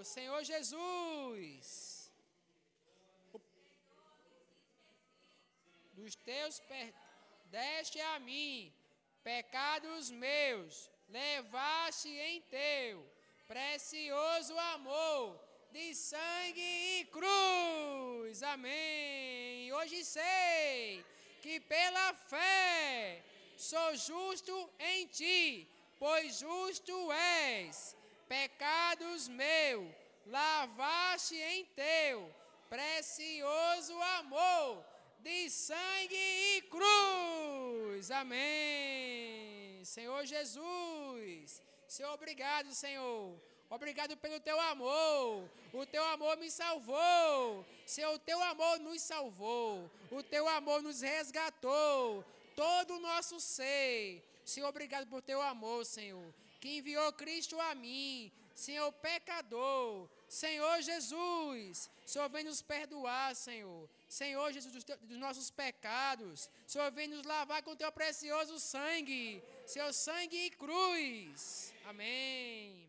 Senhor Jesus, dos teus deste a mim, pecados meus, levaste em teu precioso amor, de sangue e cruz. Amém. Hoje sei que pela fé sou justo em ti, pois justo és. Pecados meus, lavaste em teu precioso amor, de sangue e cruz. Amém. Senhor Jesus, Senhor, obrigado, Senhor. Obrigado pelo teu amor. O teu amor me salvou. Senhor, o teu amor nos salvou. O teu amor nos resgatou. Todo o nosso ser. Senhor, obrigado por teu amor, Senhor, que enviou Cristo a mim, Senhor, pecador. Senhor Jesus, Senhor, vem nos perdoar, Senhor. Senhor Jesus, dos nossos pecados. Senhor, vem nos lavar com teu precioso sangue. Seu sangue e cruz. Amém.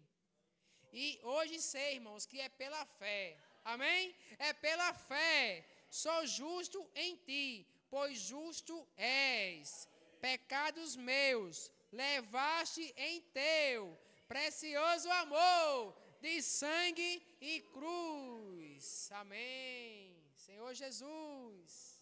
E hoje sei, irmãos, que é pela fé. Amém? É pela fé. Sou justo em ti, pois justo és. Pecados meus, levaste em teu precioso amor, de sangue e cruz. Amém. Senhor Jesus.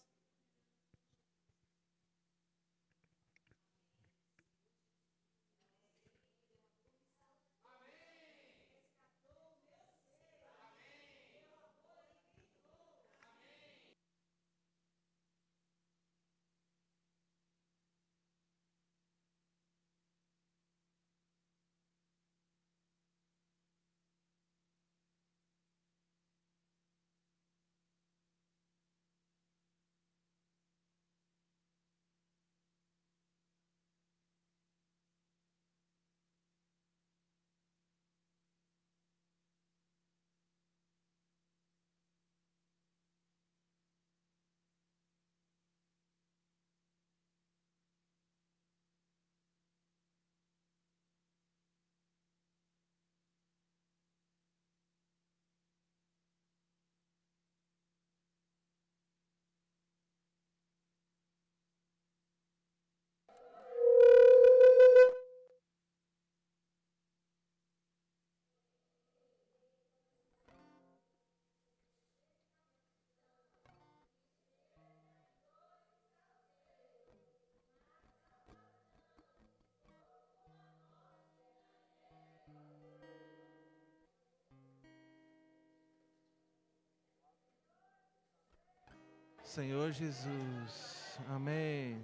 Senhor Jesus, amém.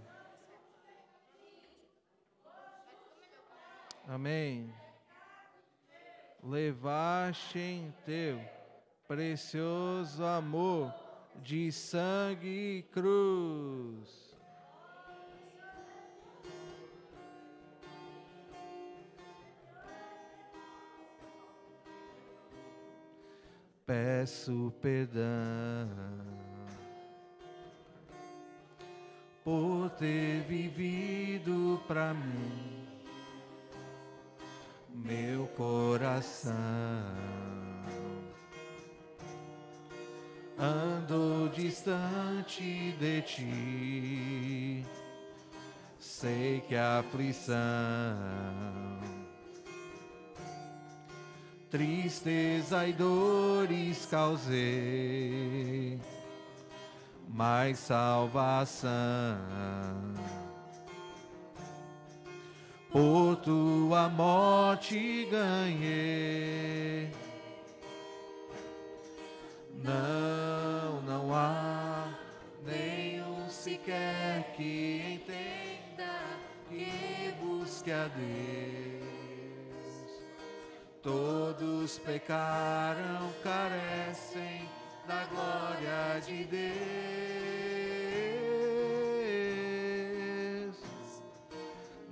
Amém. Levaste em teu precioso amor, de sangue e cruz. Peço perdão por ter vivido pra mim, meu coração andou distante de ti. Sei que a aflição, tristeza e dores causei, mas salvação por tua morte ganhei. Não há nenhum sequer que entenda, que busque a Deus. Todos pecaram, carecem da glória de Deus.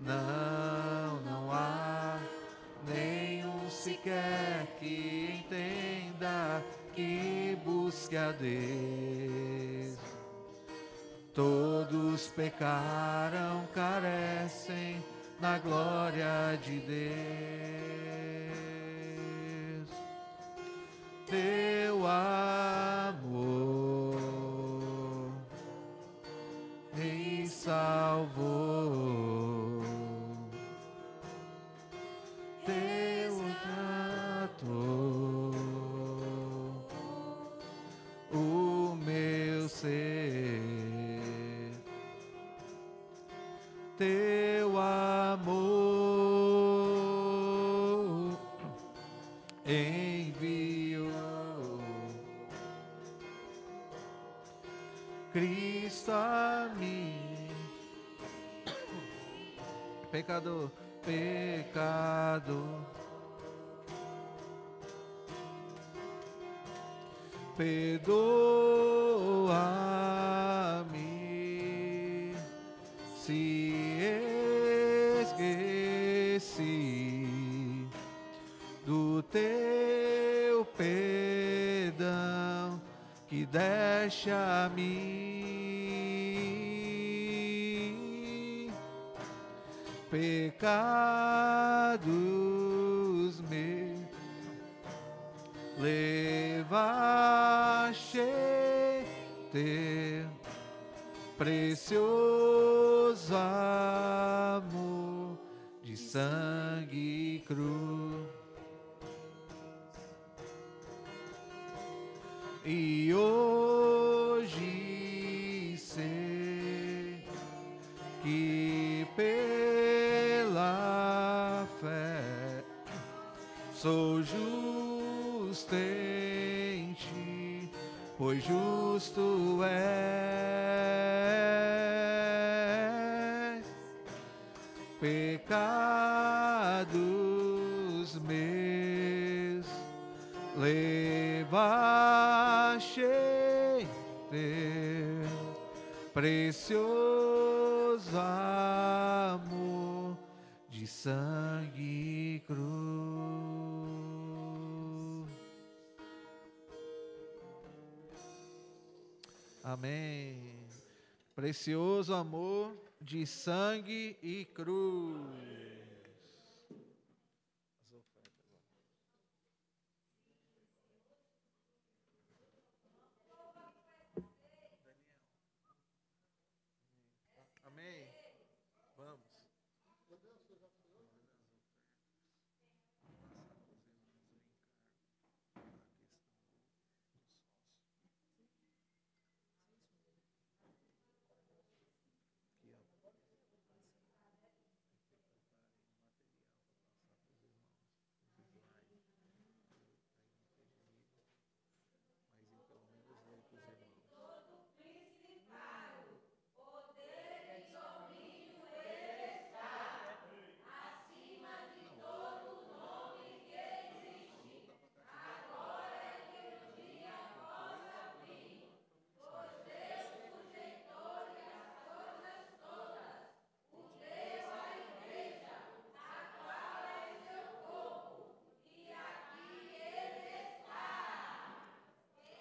Não há nenhum sequer que entenda, que busque a Deus. Todos pecaram, carecem da glória de Deus. teu amor me salvou, teu tratou o meu ser, teu amor enviou Cristo a mim, pecador, pecador, perdoa-me se esqueci do teu perdão que deste a mim, pecados meus levaste teu precioso amor de sangue e cruz. E hoje sei que pela fé sou justo em ti, pois justo és. Pecados meus levaste teu precioso amor de sangue e cruz. Amém. Precioso amor de sangue e cruz. Amém. Vamos.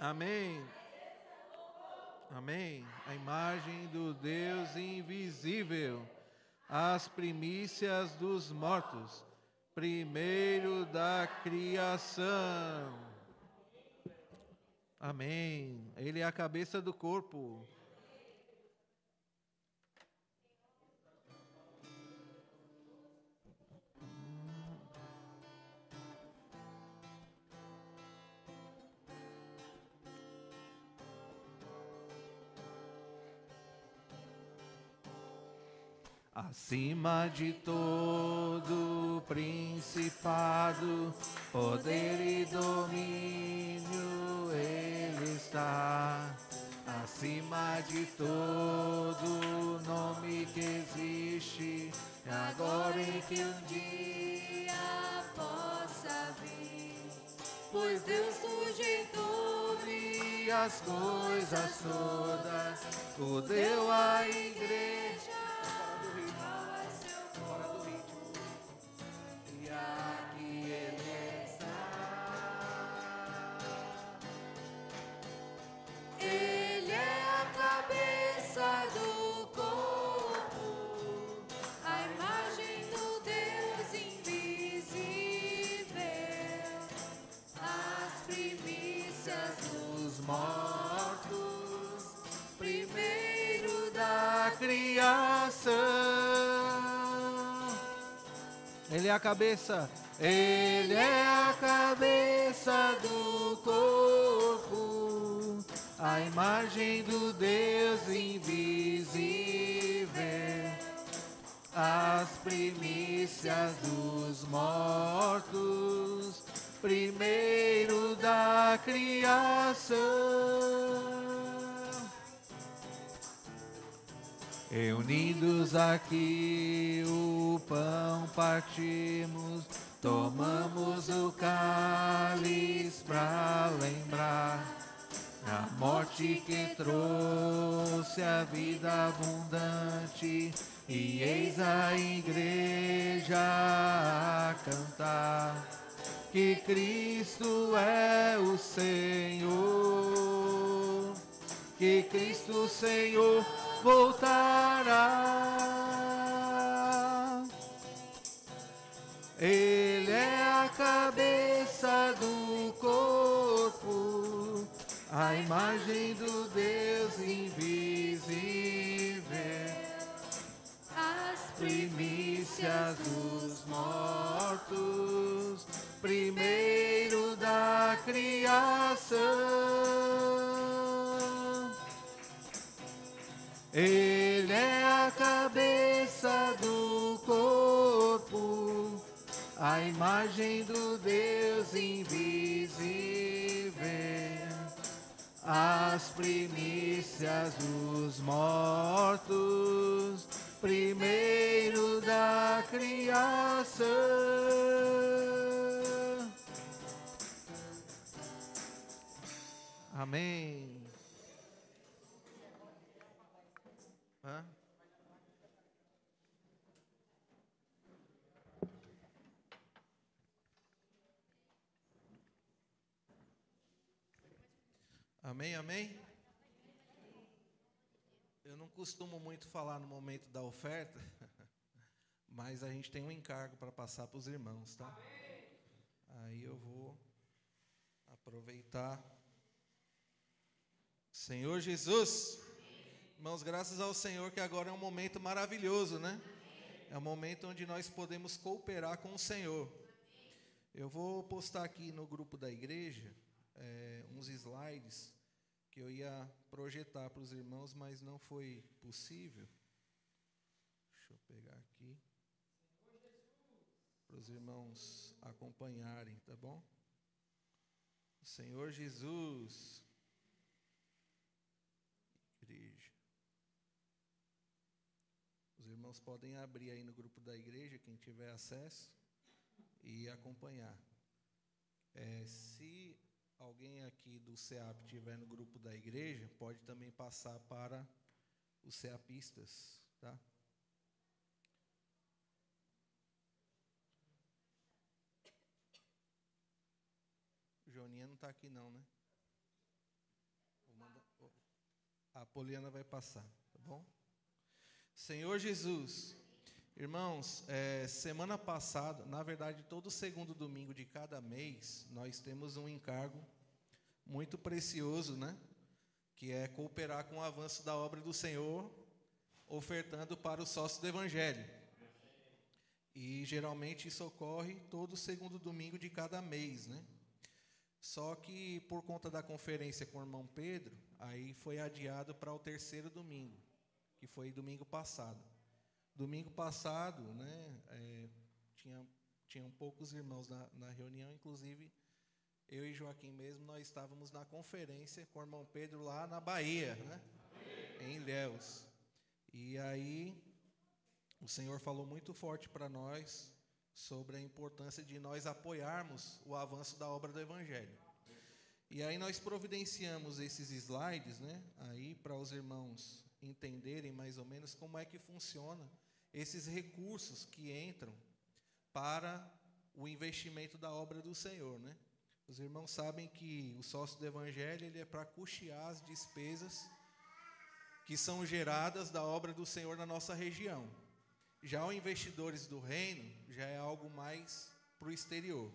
Amém. Amém. A imagem do Deus invisível, as primícias dos mortos, primeiro da criação. Amém. Ele é a cabeça do corpo. Acima de todo principado, poder e domínio Ele está. Acima de todo nome que existe, agora e que um dia possa vir. Pois Deus sujeitou-lhe as coisas todas, o deu à igreja. Primeiras dos mortos, primeiro da criação. Ele é a cabeça. Ele é a cabeça do corpo, a imagem do Deus invisível, as primícias dos mortos, primeiro da criação. Reunidos aqui o pão partimos, tomamos o cálice pra lembrar a morte que trouxe a vida abundante, e eis a igreja a cantar que Cristo é o Senhor, que Cristo Senhor voltará. Ele é a cabeça do corpo, a imagem do Deus invisível, as primícias dos mortos, primeiro da criação. Ele é a cabeça do corpo, a imagem do Deus invisível, as primícias dos mortos, primeiro da criação. Amém. Hã? Amém, amém? Eu não costumo muito falar no momento da oferta, mas a gente tem um encargo para passar para os irmãos, tá? Aí eu vou aproveitar. Senhor Jesus, irmãos, graças ao Senhor que agora é um momento maravilhoso, né? É um momento onde nós podemos cooperar com o Senhor. Eu vou postar aqui no grupo da igreja uns slides que eu ia projetar para os irmãos, mas não foi possível. Deixa eu pegar aqui para os irmãos acompanharem, tá bom? Senhor Jesus, igreja. Os irmãos podem abrir aí no grupo da igreja, quem tiver acesso, e acompanhar. Se alguém aqui do CEAP estiver no grupo da igreja, pode também passar para os CEAPistas, tá? O Joninha não está aqui não, né? A Poliana vai passar, tá bom? Senhor Jesus, irmãos, semana passada, na verdade, todo segundo domingo de cada mês, nós temos um encargo muito precioso, né? Que é cooperar com o avanço da obra do Senhor, ofertando para os sócios do Evangelho. E geralmente isso ocorre todo segundo domingo de cada mês, né? Só que por conta da conferência com o irmão Pedro, aí foi adiado para o terceiro domingo, que foi domingo passado. Domingo passado, né, tinham poucos irmãos na reunião, inclusive eu e Joaquim mesmo, nós estávamos na conferência com o irmão Pedro lá na Bahia, né, em Ilhéus. E aí o Senhor falou muito forte para nós sobre a importância de nós apoiarmos o avanço da obra do Evangelho. E aí nós providenciamos esses slides, né, aí para os irmãos entenderem mais ou menos como é que funciona esses recursos que entram para o investimento da obra do Senhor, né? Os irmãos sabem que o sócio do Evangelho ele é para custear as despesas que são geradas da obra do Senhor na nossa região. Já os investidores do reino já é algo mais para o exterior.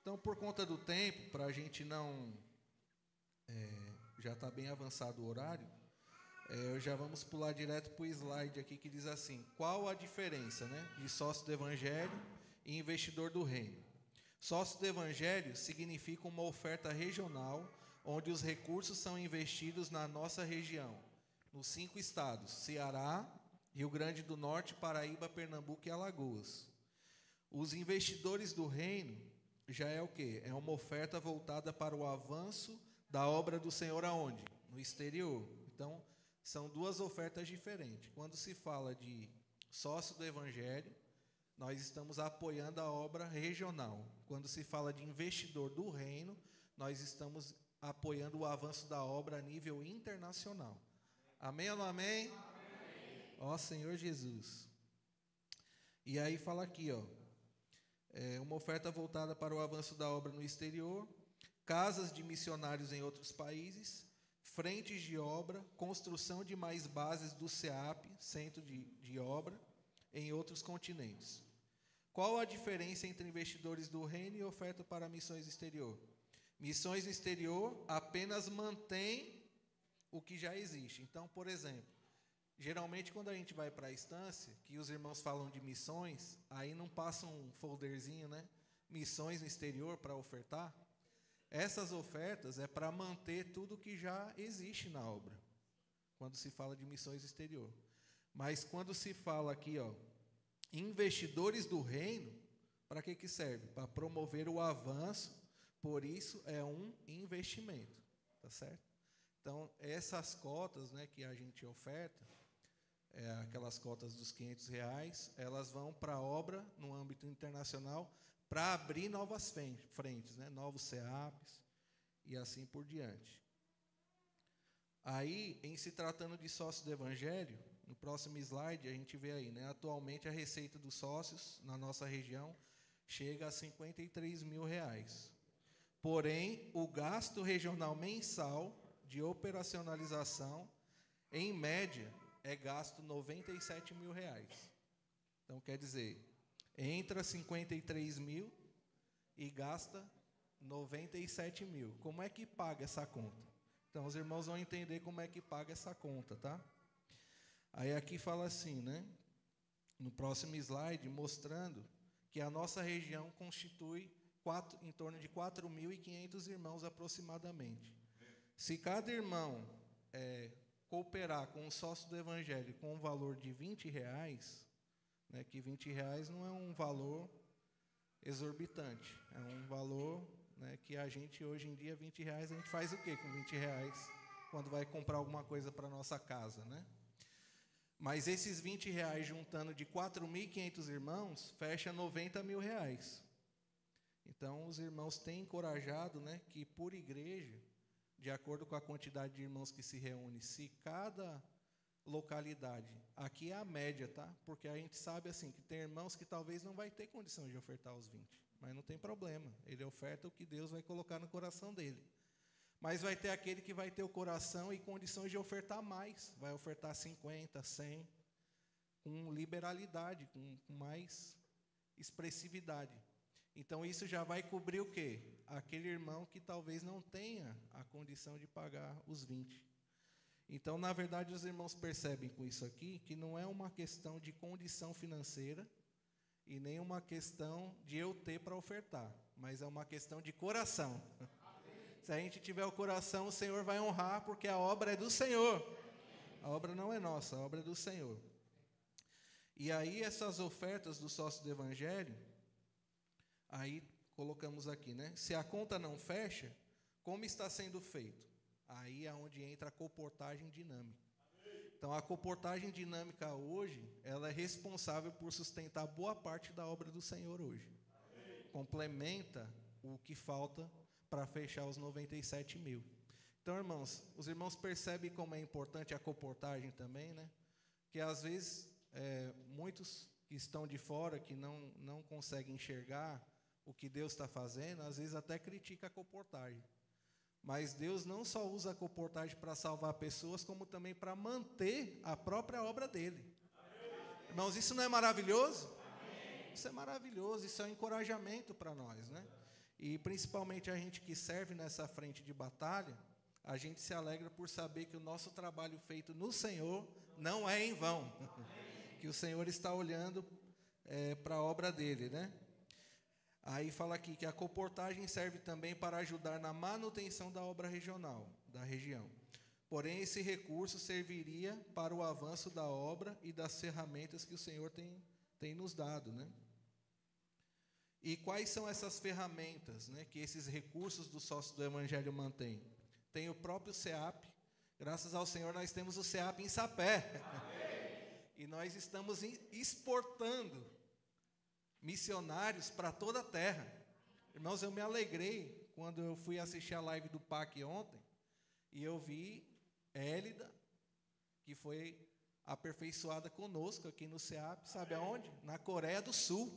Então, por conta do tempo, para a gente não já está bem avançado o horário, já vamos pular direto para o slide aqui que diz assim: qual a diferença, né, de sócio do Evangelho e investidor do reino? Sócio do Evangelho significa uma oferta regional, onde os recursos são investidos na nossa região, nos 5 estados: Ceará, Rio Grande do Norte, Paraíba, Pernambuco e Alagoas. Os investidores do reino já é o quê? É uma oferta voltada para o avanço da obra do Senhor aonde? No exterior. Então, são 2 ofertas diferentes. Quando se fala de sócio do Evangelho, nós estamos apoiando a obra regional. Quando se fala de investidor do reino, nós estamos apoiando o avanço da obra a nível internacional. Amém ou não amém? Ó Senhor Jesus. E aí fala aqui, ó, uma oferta voltada para o avanço da obra no exterior, casas de missionários em outros países, frentes de obra, construção de mais bases do CEAP, centro de obra, em outros continentes. Qual a diferença entre investidores do reino e oferta para missões exterior? Missões no exterior apenas mantém o que já existe. Então, por exemplo, geralmente quando a gente vai para a instância, que os irmãos falam de missões, aí não passa um folderzinho, né? Missões no exterior para ofertar. Essas ofertas é para manter tudo que já existe na obra, quando se fala de missões exterior. Mas quando se fala aqui, ó, investidores do reino, para que serve? Para promover o avanço, por isso é um investimento, tá certo? Então, essas cotas, né, que a gente oferta, aquelas cotas dos R$500, elas vão para a obra no âmbito internacional, para abrir novas frentes, né, novos CEAPs e assim por diante. Aí, em se tratando de sócio do Evangelho, no próximo slide a gente vê aí, né, atualmente a receita dos sócios na nossa região chega a R$53 mil. Porém, o gasto regional mensal de operacionalização, em média, é gasto R$97 mil. Então, quer dizer, entra 53 mil e gasta 97 mil. Como é que paga essa conta? Então, os irmãos vão entender como é que paga essa conta, tá? Aí aqui fala assim, né? No próximo slide, mostrando que a nossa região constitui em torno de 4.500 irmãos aproximadamente. Se cada irmão cooperar com o sócio do Evangelho com um valor de R$20, né, que R$20 não é um valor exorbitante, é um valor, né, que a gente, hoje em dia, R$20, a gente faz o quê com R$20 quando vai comprar alguma coisa para a nossa casa, né? Mas esses R$20 juntando de 4.500 irmãos, fecha R$90 mil. Então, os irmãos têm encorajado, né, que por igreja, de acordo com a quantidade de irmãos que se reúne, se cada localidade, aqui é a média, tá? Porque a gente sabe assim que tem irmãos que talvez não vai ter condição de ofertar os 20, mas não tem problema, ele oferta o que Deus vai colocar no coração dele. Mas vai ter aquele que vai ter o coração e condições de ofertar mais, vai ofertar 50, 100, com liberalidade, com mais expressividade. Então, isso já vai cobrir o quê? Aquele irmão que talvez não tenha a condição de pagar os 20. Então, na verdade, os irmãos percebem com isso aqui que não é uma questão de condição financeira e nem uma questão de eu ter para ofertar, mas é uma questão de coração. Se a gente tiver o coração, o Senhor vai honrar, porque a obra é do Senhor. A obra não é nossa, a obra é do Senhor. E aí, essas ofertas do sócio do Evangelho, aí colocamos aqui, né? Se a conta não fecha, como está sendo feito? Aí é onde entra a comportagem dinâmica. Então, a comportagem dinâmica hoje, ela é responsável por sustentar boa parte da obra do Senhor hoje. Complementa o que falta para fechar os 97 mil. Então, irmãos, os irmãos percebem como é importante a comportagem também, né? Que às vezes, muitos que estão de fora, que não conseguem enxergar o que Deus está fazendo, às vezes até critica a comportagem. Mas Deus não só usa a comportagem para salvar pessoas, como também para manter a própria obra dele. Amém. Irmãos, isso não é maravilhoso? Amém. Isso é maravilhoso, isso é um encorajamento para nós, né? E principalmente a gente que serve nessa frente de batalha, a gente se alegra por saber que o nosso trabalho feito no Senhor não é em vão. Que o Senhor está olhando para a obra dele, né? Aí fala aqui que a comportagem serve também para ajudar na manutenção da obra regional, da região. Porém, esse recurso serviria para o avanço da obra e das ferramentas que o Senhor tem nos dado, né? E quais são essas ferramentas, né, que esses recursos do sócio do Evangelho mantêm? Tem o próprio SEAP. Graças ao Senhor, nós temos o SEAP em Sapé. E nós estamos exportando missionários para toda a terra. Irmãos, eu me alegrei quando eu fui assistir a live do PAC ontem, e eu vi Hélida, que foi aperfeiçoada conosco aqui no SEAP, sabe aonde? Na Coreia do Sul,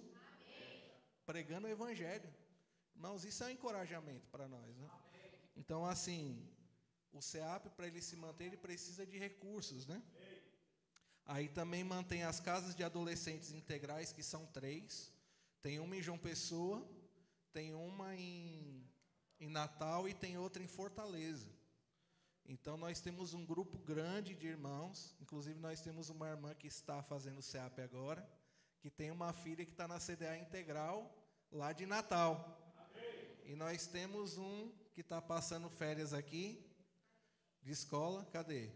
pregando o Evangelho. Irmãos, isso é um encorajamento para nós, né? Então, assim, o SEAP, para ele se manter, ele precisa de recursos, né? Aí também mantém as casas de adolescentes integrais, que são 3. Tem uma em João Pessoa, tem uma em Natal e tem outra em Fortaleza. Então, nós temos um grupo grande de irmãos. Inclusive, nós temos uma irmã que está fazendo o SEAP agora, que tem uma filha que está na CDA Integral, lá de Natal. E nós temos um que está passando férias aqui, de escola, cadê?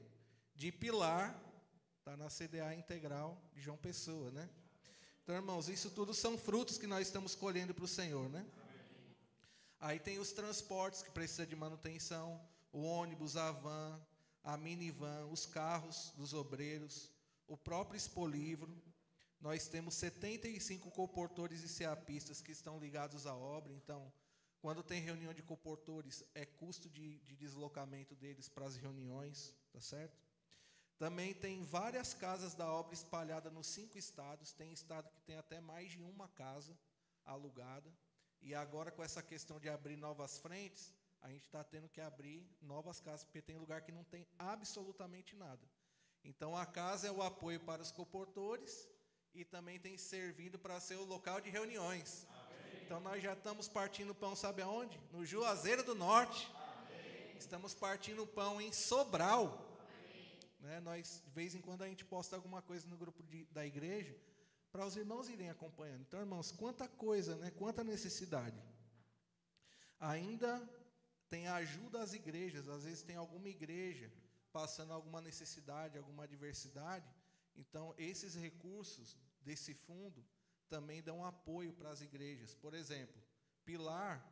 De Pilar, está na CDA Integral de João Pessoa, né? Então, irmãos, isso tudo são frutos que nós estamos colhendo para o Senhor, né? Aí tem os transportes que precisam de manutenção, o ônibus, a van, a minivan, os carros dos obreiros, o próprio expolivro. Nós temos 75 comportores e ceapistas que estão ligados à obra. Então, quando tem reunião de comportores, é custo de deslocamento deles para as reuniões, tá certo? Também tem várias casas da obra espalhadas nos 5 estados. Tem estado que tem até mais de uma casa alugada. E agora, com essa questão de abrir novas frentes, a gente está tendo que abrir novas casas, porque tem lugar que não tem absolutamente nada. Então, a casa é o apoio para os comportores e também tem servido para ser o local de reuniões. Amém. Então, nós já estamos partindo pão, sabe aonde? No Juazeiro do Norte. Amém. Estamos partindo pão em Sobral. Né? Nós, de vez em quando, a gente posta alguma coisa no grupo da igreja, para os irmãos irem acompanhando. Então, irmãos, quanta coisa, né? Quanta necessidade. Ainda tem a ajuda às igrejas. Às vezes tem alguma igreja passando alguma necessidade, alguma adversidade. Então, esses recursos desse fundo também dão apoio para as igrejas. Por exemplo, Pilar,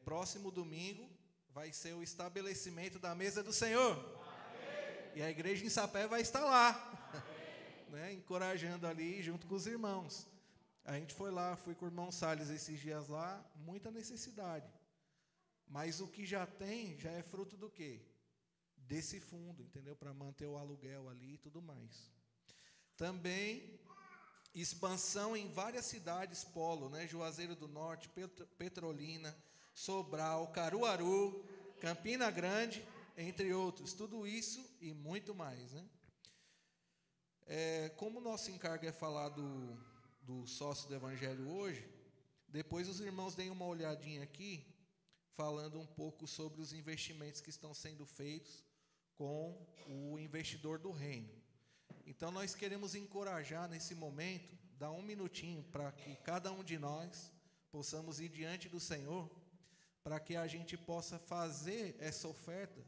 próximo domingo, vai ser o estabelecimento da mesa do Senhor. Amém. E a igreja em Sapé vai estar lá. Né, encorajando ali junto com os irmãos. A gente foi lá, fui com o irmão Salles esses dias lá, muita necessidade. Mas o que já tem, já é fruto do quê? Desse fundo, entendeu? Para manter o aluguel ali e tudo mais. Também, expansão em várias cidades polo, né? Juazeiro do Norte, Petrolina, Sobral, Caruaru, Campina Grande, entre outros. Tudo isso e muito mais, né? Como o nosso encargo é falar do sócio do Evangelho hoje, depois os irmãos deem uma olhadinha aqui, falando um pouco sobre os investimentos que estão sendo feitos com o investidor do reino. Então, nós queremos encorajar nesse momento, dar um minutinho para que cada um de nós possamos ir diante do Senhor, para que a gente possa fazer essa oferta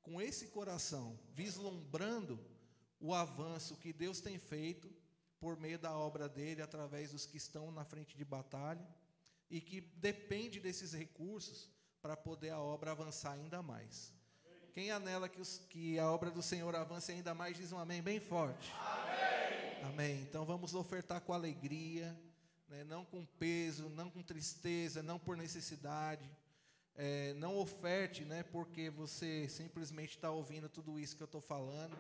com esse coração, vislumbrando o avanço que Deus tem feito por meio da obra dele, através dos que estão na frente de batalha, e que depende desses recursos para poder a obra avançar ainda mais. Quem anela que a obra do Senhor avance ainda mais, diz um amém bem forte. Amém. Amém. Então vamos ofertar com alegria, né? Não com peso, não com tristeza, não por necessidade. Não oferte, né? Porque você simplesmente está ouvindo tudo isso que eu estou falando.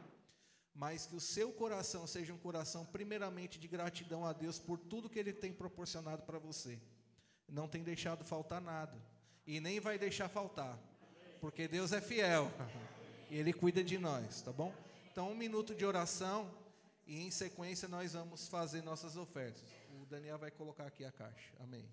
Mas que o seu coração seja um coração primeiramente de gratidão a Deus por tudo que Ele tem proporcionado para você. Não tem deixado faltar nada. E nem vai deixar faltar. Porque Deus é fiel. E Ele cuida de nós, tá bom? Então, 1 minuto de oração e em sequência nós vamos fazer nossas ofertas. O Daniel vai colocar aqui a caixa. Amém.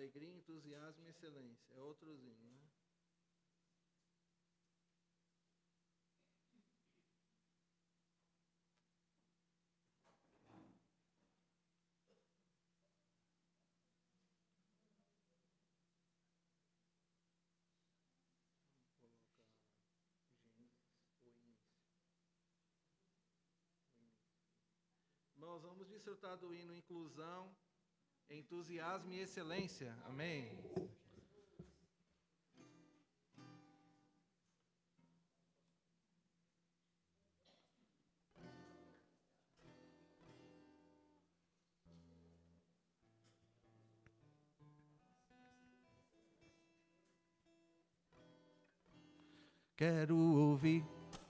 alegria, entusiasmo e excelência. É outrozinho, né? Irmãos, vamos desfrutar do hino Inclusão, Entusiasmo e Excelência. Amém. Quero ouvir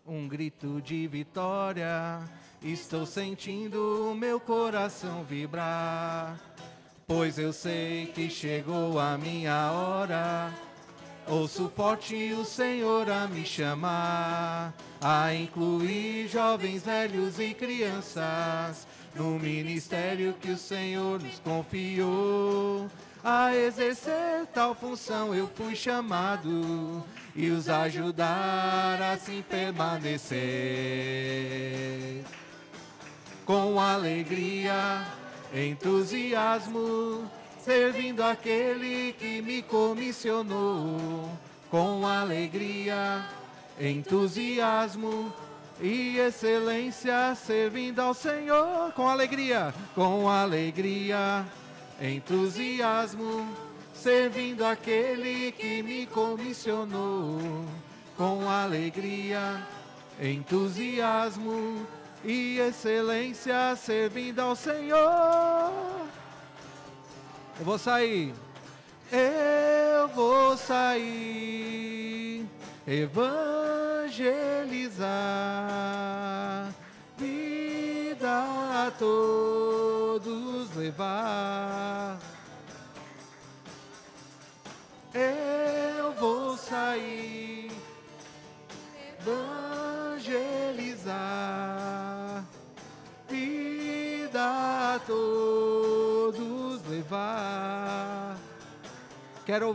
um grito de vitória, estou sentindo o meu coração vibrar, pois eu sei que chegou a minha hora. Ouço forte o Senhor a me chamar, a incluir jovens, velhos e crianças, no ministério que o Senhor nos confiou. A exercer tal função eu fui chamado, e os ajudar a assim permanecer. Com alegria, entusiasmo, servindo aquele que me comissionou. Com alegria, entusiasmo e excelência, servindo ao Senhor. Com alegria, entusiasmo, servindo aquele que me comissionou. Com alegria, entusiasmo e excelência, servindo ao Senhor. Eu vou sair, evangelizar, vida a todos levar. Eu vou sair, evangelizar, vida a todos levar. Quero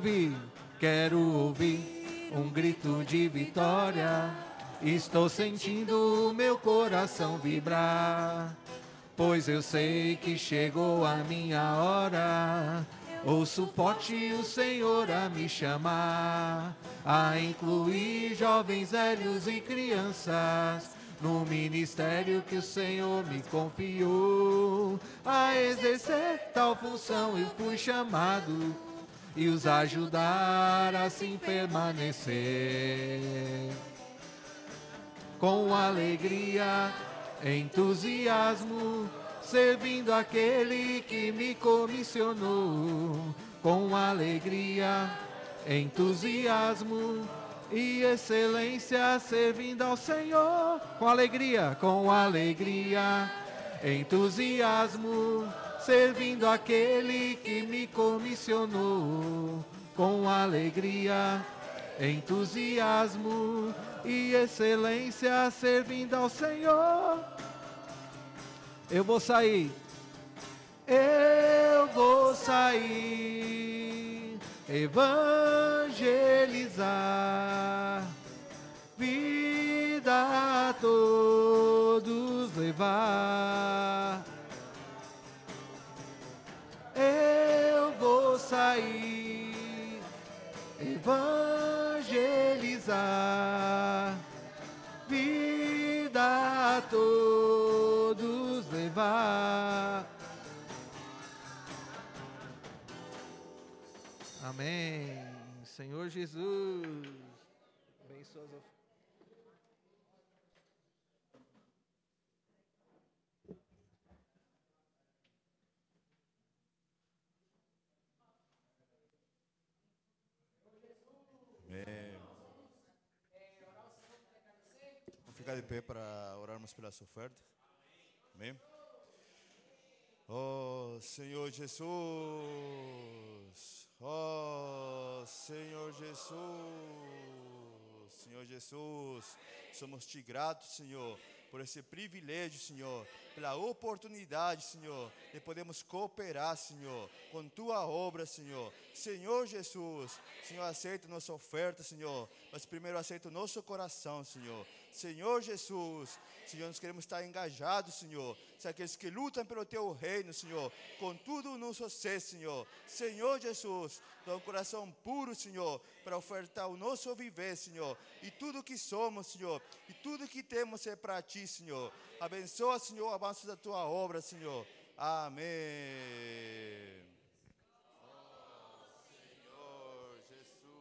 ouvir um grito de vitória, estou sentindo o meu coração vibrar, pois eu sei que chegou a minha hora. Ouço forte o Senhor a me chamar, a incluir jovens, velhos e crianças, no ministério que o Senhor me confiou. A exercer tal função eu fui chamado, e os ajudar a assim permanecer. Com alegria, entusiasmo, servindo aquele que me comissionou. Com alegria, entusiasmo e excelência, servindo ao Senhor. Com alegria, entusiasmo, servindo aquele que me comissionou. Com alegria, entusiasmo e excelência, servindo ao Senhor. Eu vou sair, evangelizar, vida a todos levar. Eu vou sair, evangelizar, vida a todos levar. Amém. Senhor Jesus, abençoa as ofertas. Vamos ficar de pé para orarmos pela sua oferta. Amém. Oh Senhor Jesus, oh Senhor Jesus, Senhor Jesus, somos te gratos, Senhor, por esse privilégio, Senhor, pela oportunidade, Senhor, de podermos cooperar, Senhor, com Tua obra, Senhor. Senhor Jesus, Senhor, aceita nossa oferta, Senhor, mas primeiro aceita o nosso coração, Senhor. Senhor Jesus, Senhor, nós queremos estar engajados, Senhor, ser aqueles que lutam pelo Teu reino, Senhor, com tudo o nosso ser, Senhor. Senhor Jesus, dá um coração puro, Senhor, para ofertar o nosso viver, Senhor, e tudo que somos, Senhor, e tudo que temos é para Ti, Senhor. Abençoa, Senhor, o avanço da Tua obra, Senhor. Amém. Senhor Jesus.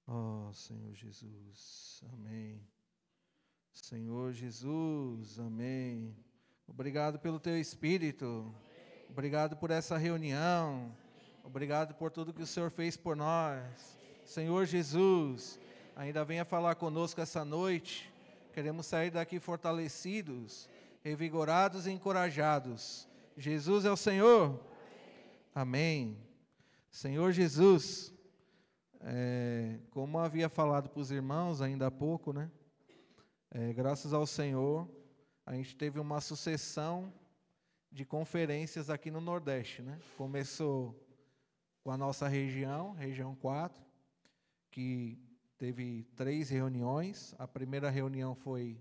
Ó Senhor Jesus, amém. Senhor Jesus, amém. Obrigado pelo Teu Espírito, obrigado por essa reunião, obrigado por tudo que o Senhor fez por nós. Senhor Jesus, ainda venha falar conosco essa noite, queremos sair daqui fortalecidos, revigorados e encorajados. Jesus é o Senhor, amém. Senhor Jesus, como havia falado para os irmãos ainda há pouco, né? Graças ao Senhor, a gente teve uma sucessão de conferências aqui no Nordeste, né? Começou com a nossa região 4, que teve 3 reuniões. A primeira reunião foi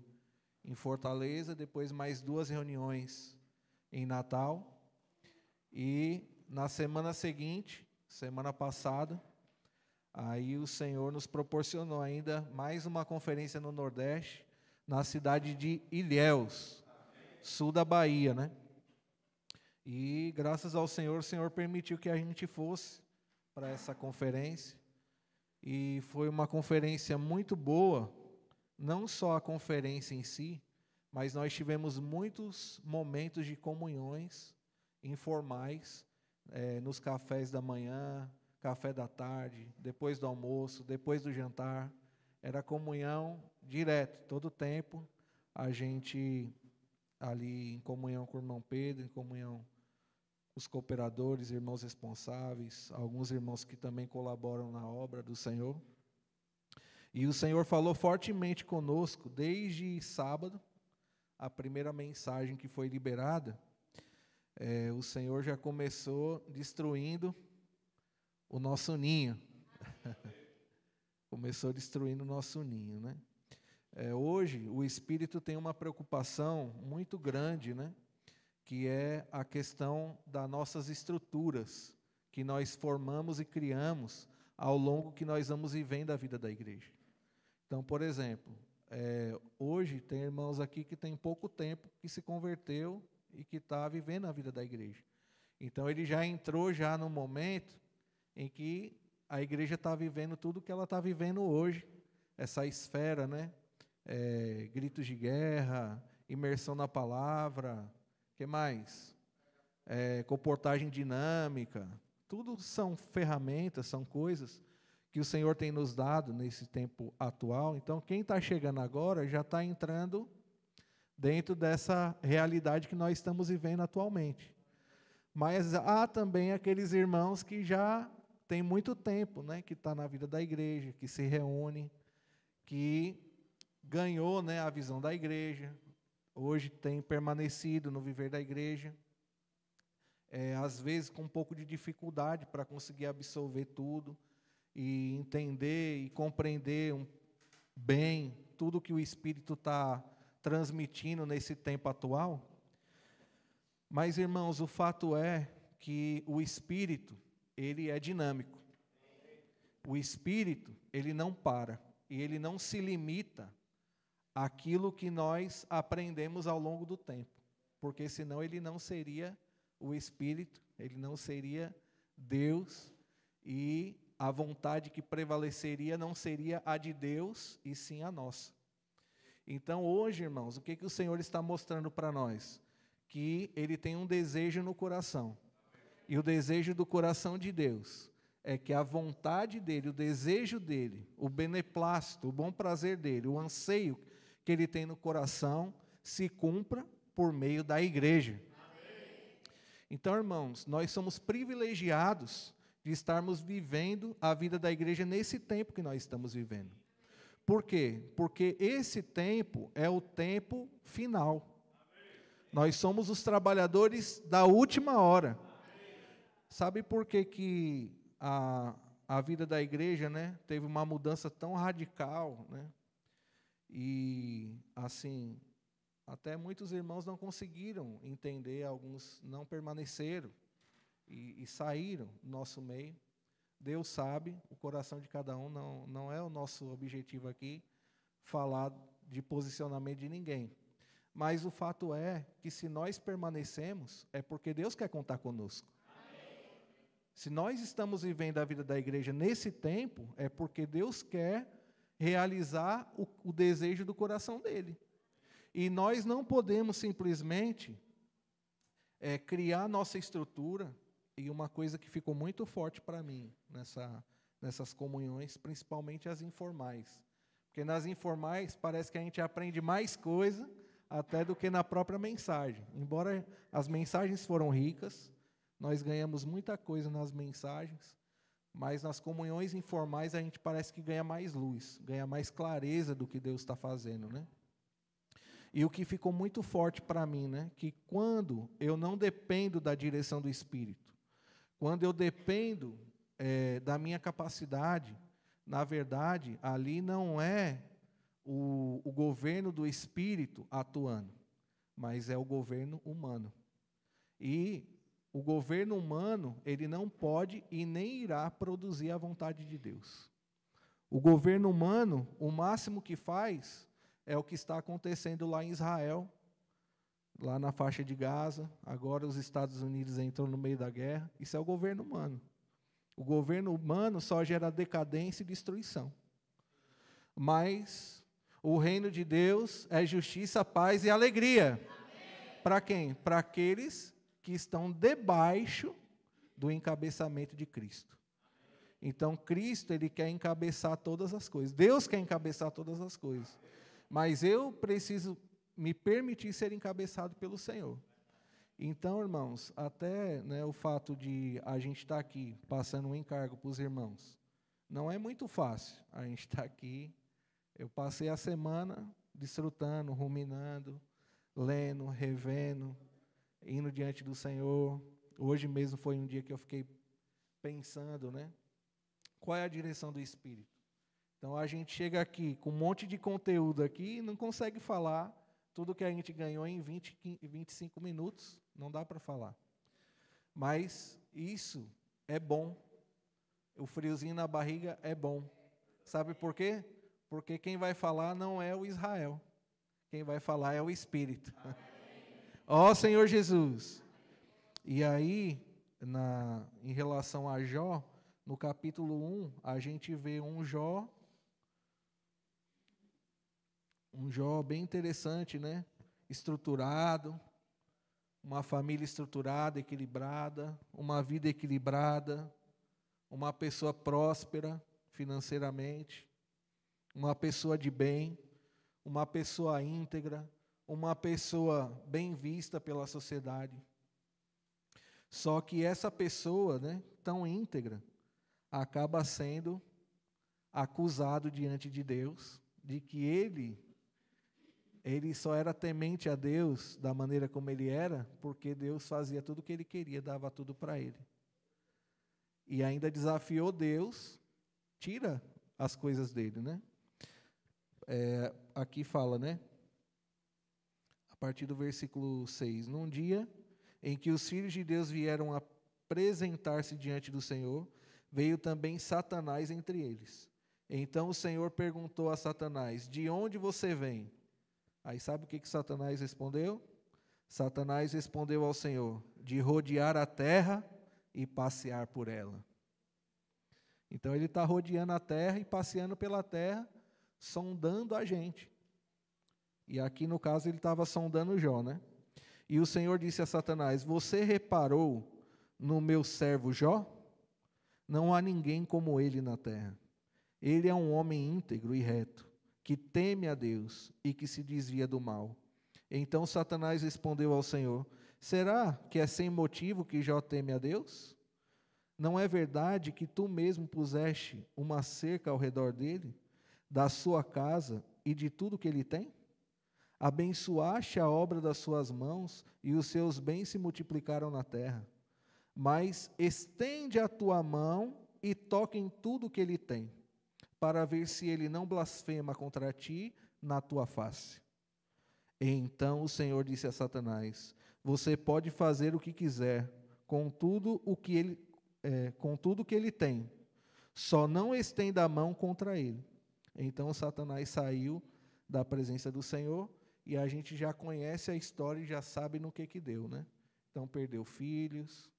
em Fortaleza, depois mais 2 reuniões em Natal. E na semana seguinte, semana passada, aí o Senhor nos proporcionou ainda mais uma conferência no Nordeste, na cidade de Ilhéus, sul da Bahia, né? E graças ao Senhor, o Senhor permitiu que a gente fosse para essa conferência. E foi uma conferência muito boa, não só a conferência em si, mas nós tivemos muitos momentos de comunhões informais, nos cafés da manhã, café da tarde, depois do almoço, depois do jantar. Era comunhão direto, todo o tempo, a gente ali em comunhão com o irmão Pedro, em comunhão com os cooperadores, irmãos responsáveis, alguns irmãos que também colaboram na obra do Senhor. E o Senhor falou fortemente conosco, desde sábado, a primeira mensagem que foi liberada, o Senhor já começou destruindo o nosso ninho. Começou destruindo o nosso ninho, né? Hoje, o Espírito tem uma preocupação muito grande, né? Que é a questão das nossas estruturas, que nós formamos e criamos ao longo que nós vamos vivendo a vida da igreja. Então, por exemplo, hoje tem irmãos aqui que tem pouco tempo que se converteu e que está vivendo a vida da igreja. Então, ele já entrou já no momento em que a igreja está vivendo tudo que ela está vivendo hoje, essa esfera, né? Gritos de guerra, imersão na palavra, que mais? Comportagem dinâmica, tudo são ferramentas, são coisas que o Senhor tem nos dado nesse tempo atual. Então, quem está chegando agora já está entrando dentro dessa realidade que nós estamos vivendo atualmente. Mas há também aqueles irmãos que já tem muito tempo, né, que está na vida da igreja, que se reúne, que ganhou, né, a visão da igreja, hoje tem permanecido no viver da igreja, às vezes com um pouco de dificuldade para conseguir absorver tudo, e entender e compreender bem tudo que o Espírito está transmitindo nesse tempo atual. Mas, irmãos, o fato é que o Espírito, ele é dinâmico. O Espírito, ele não para, e ele não se limita aquilo que nós aprendemos ao longo do tempo, porque senão ele não seria o Espírito, ele não seria Deus, e a vontade que prevaleceria não seria a de Deus, e sim a nossa. Então hoje, irmãos, o que o Senhor está mostrando para nós? Que Ele tem um desejo no coração, e o desejo do coração de Deus é que a vontade dEle, o desejo dEle, o beneplácito, o bom prazer dEle, o anseio que Ele tem no coração, se cumpra por meio da igreja. Então, irmãos, nós somos privilegiados de estarmos vivendo a vida da igreja nesse tempo que nós estamos vivendo. Por quê? Porque esse tempo é o tempo final. Nós somos os trabalhadores da última hora. Sabe por que a vida da igreja, né, teve uma mudança tão radical, né? E, assim, até muitos irmãos não conseguiram entender, alguns não permaneceram e saíram do nosso meio. Deus sabe o coração de cada um, não é o nosso objetivo aqui falar de posicionamento de ninguém. Mas o fato é que se nós permanecemos, é porque Deus quer contar conosco. Se nós estamos vivendo a vida da igreja nesse tempo, é porque Deus quer realizar o desejo do coração dele. E nós não podemos simplesmente criar nossa estrutura, e uma coisa que ficou muito forte para mim nessas comunhões, principalmente as informais. Porque nas informais parece que a gente aprende mais coisa até do que na própria mensagem. Embora as mensagens foram ricas, nós ganhamos muita coisa nas mensagens, mas nas comunhões informais a gente parece que ganha mais luz, ganha mais clareza do que Deus está fazendo, né? E o que ficou muito forte para mim, né? Que quando eu não dependo da direção do Espírito, quando eu dependo da minha capacidade, na verdade, ali não é o governo do Espírito atuando, mas é o governo humano. E o governo humano, ele não pode e nem irá produzir a vontade de Deus. O governo humano, o máximo que faz é o que está acontecendo lá em Israel, lá na faixa de Gaza. Agora os Estados Unidos entram no meio da guerra. Isso é o governo humano. O governo humano só gera decadência e destruição. Mas o reino de Deus é justiça, paz e alegria. Para quem? Para aqueles que estão debaixo do encabeçamento de Cristo. Então, Cristo, Ele quer encabeçar todas as coisas. Deus quer encabeçar todas as coisas. Mas eu preciso me permitir ser encabeçado pelo Senhor. Então, irmãos, até, né, o fato de a gente estar aqui passando um encargo para os irmãos, não é muito fácil a gente estar aqui. Eu passei a semana desfrutando, ruminando, lendo, revendo, indo diante do Senhor. Hoje mesmo foi um dia que eu fiquei pensando, né? Qual é a direção do Espírito? Então a gente chega aqui com um monte de conteúdo aqui e não consegue falar tudo que a gente ganhou em 25 minutos, não dá para falar. Mas isso é bom. O friozinho na barriga é bom. Sabe por quê? Porque quem vai falar não é o Israel. Quem vai falar é o Espírito. Ó Senhor Jesus. E aí, em relação a Jó, no capítulo 1, a gente vê um Jó bem interessante, né? Estruturado, uma família estruturada, equilibrada, uma vida equilibrada, uma pessoa próspera financeiramente, uma pessoa de bem, uma pessoa íntegra, uma pessoa bem vista pela sociedade. Só que essa pessoa, né, tão íntegra, acaba sendo acusado diante de Deus de que ele só era temente a Deus da maneira como ele era, porque Deus fazia tudo o que ele queria, dava tudo para ele. E ainda desafiou Deus, tira as coisas dele, né? Aqui fala, né? A partir do versículo 6. Num dia em que os filhos de Deus vieram apresentar-se diante do Senhor, veio também Satanás entre eles. Então o Senhor perguntou a Satanás: de onde você vem? Aí sabe o que Satanás respondeu? Satanás respondeu ao Senhor, de rodear a terra e passear por ela. Então ele está rodeando a terra e passeando pela terra, sondando a gente. E aqui no caso ele estava sondando Jó, né? E o Senhor disse a Satanás, você reparou no meu servo Jó? Não há ninguém como ele na terra. Ele é um homem íntegro e reto, que teme a Deus e que se desvia do mal. Então Satanás respondeu ao Senhor, será que é sem motivo que Jó teme a Deus? Não é verdade que tu mesmo puseste uma cerca ao redor dele, da sua casa e de tudo que ele tem? Abençoaste a obra das suas mãos e os seus bens se multiplicaram na terra. Mas estende a tua mão e toca em tudo que ele tem, para ver se ele não blasfema contra ti na tua face. Então o Senhor disse a Satanás, você pode fazer o que quiser com tudo que ele tem, só não estenda a mão contra ele. Então Satanás saiu da presença do Senhor, e a gente já conhece a história e já sabe no que deu, né? Então perdeu filhos,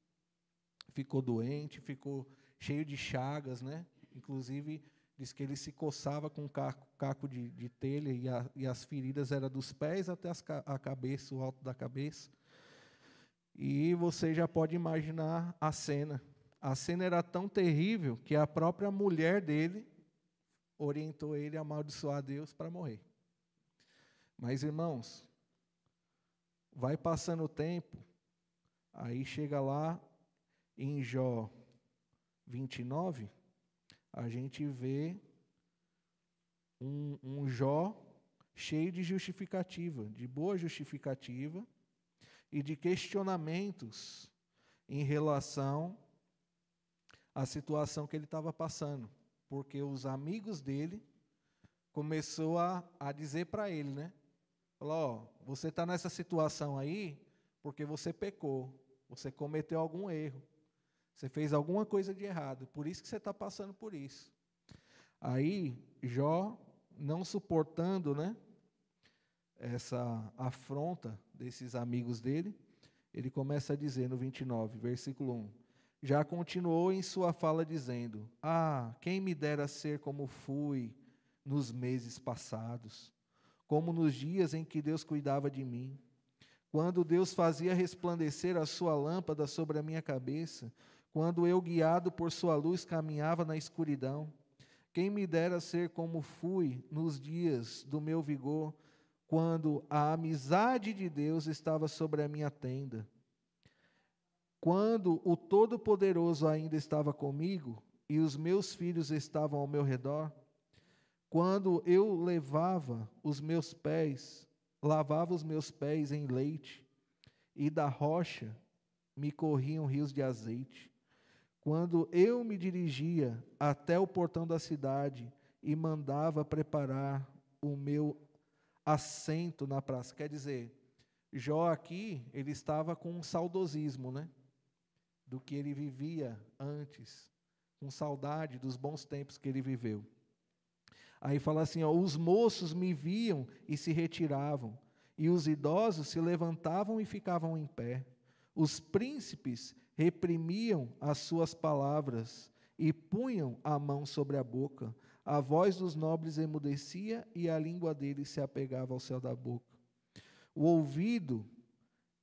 ficou doente, ficou cheio de chagas, né? Inclusive diz que ele se coçava com um caco de telha e as feridas eram dos pés até a cabeça, o alto da cabeça. E você já pode imaginar a cena. A cena era tão terrível que a própria mulher dele orientou ele a amaldiçoar Deus para morrer. Mas, irmãos, vai passando o tempo, aí chega lá em Jó 29, a gente vê um Jó cheio de justificativa, de boa justificativa e de questionamentos em relação à situação que ele estava passando, porque os amigos dele começou a dizer para ele, né? Falou, você está nessa situação aí porque você pecou, você cometeu algum erro, você fez alguma coisa de errado, por isso que você está passando por isso. Aí, Jó, não suportando, né, essa afronta desses amigos dele, ele começa a dizer no 29, versículo 1, já continuou em sua fala dizendo, quem me dera ser como fui nos meses passados, como nos dias em que Deus cuidava de mim, quando Deus fazia resplandecer a sua lâmpada sobre a minha cabeça, quando eu, guiado por sua luz, caminhava na escuridão. Quem me dera ser como fui nos dias do meu vigor, quando a amizade de Deus estava sobre a minha tenda, quando o Todo-Poderoso ainda estava comigo e os meus filhos estavam ao meu redor, quando eu lavava os meus pés em leite, e da rocha me corriam rios de azeite. Quando eu me dirigia até o portão da cidade e mandava preparar o meu assento na praça. Quer dizer, Jó aqui, ele estava com um saudosismo, né? Do que ele vivia antes, com saudade dos bons tempos que ele viveu. Aí fala assim, os moços me viam e se retiravam, e os idosos se levantavam e ficavam em pé. Os príncipes reprimiam as suas palavras e punham a mão sobre a boca. A voz dos nobres emudecia e a língua deles se apegava ao céu da boca. O ouvido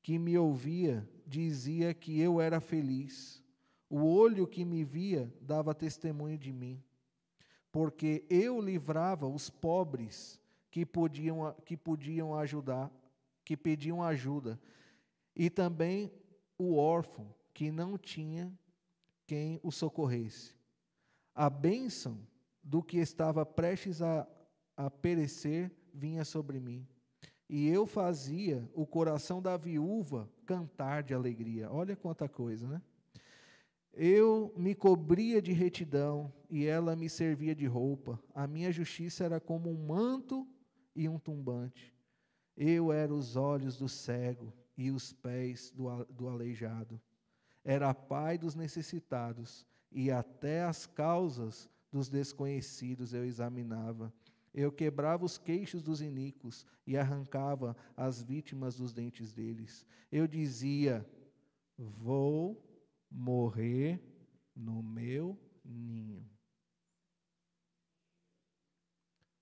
que me ouvia dizia que eu era feliz. O olho que me via dava testemunho de mim. Porque eu livrava os pobres que pediam ajuda, e também o órfão que não tinha quem o socorresse. A bênção do que estava prestes a perecer vinha sobre mim, e eu fazia o coração da viúva cantar de alegria. Olha quanta coisa, né? Eu me cobria de retidão, e ela me servia de roupa. A minha justiça era como um manto e um tumbante. Eu era os olhos do cego e os pés do aleijado. Era pai dos necessitados, e até as causas dos desconhecidos eu examinava. Eu quebrava os queixos dos iníquos e arrancava as vítimas dos dentes deles. Eu dizia: vou morrer no meu ninho.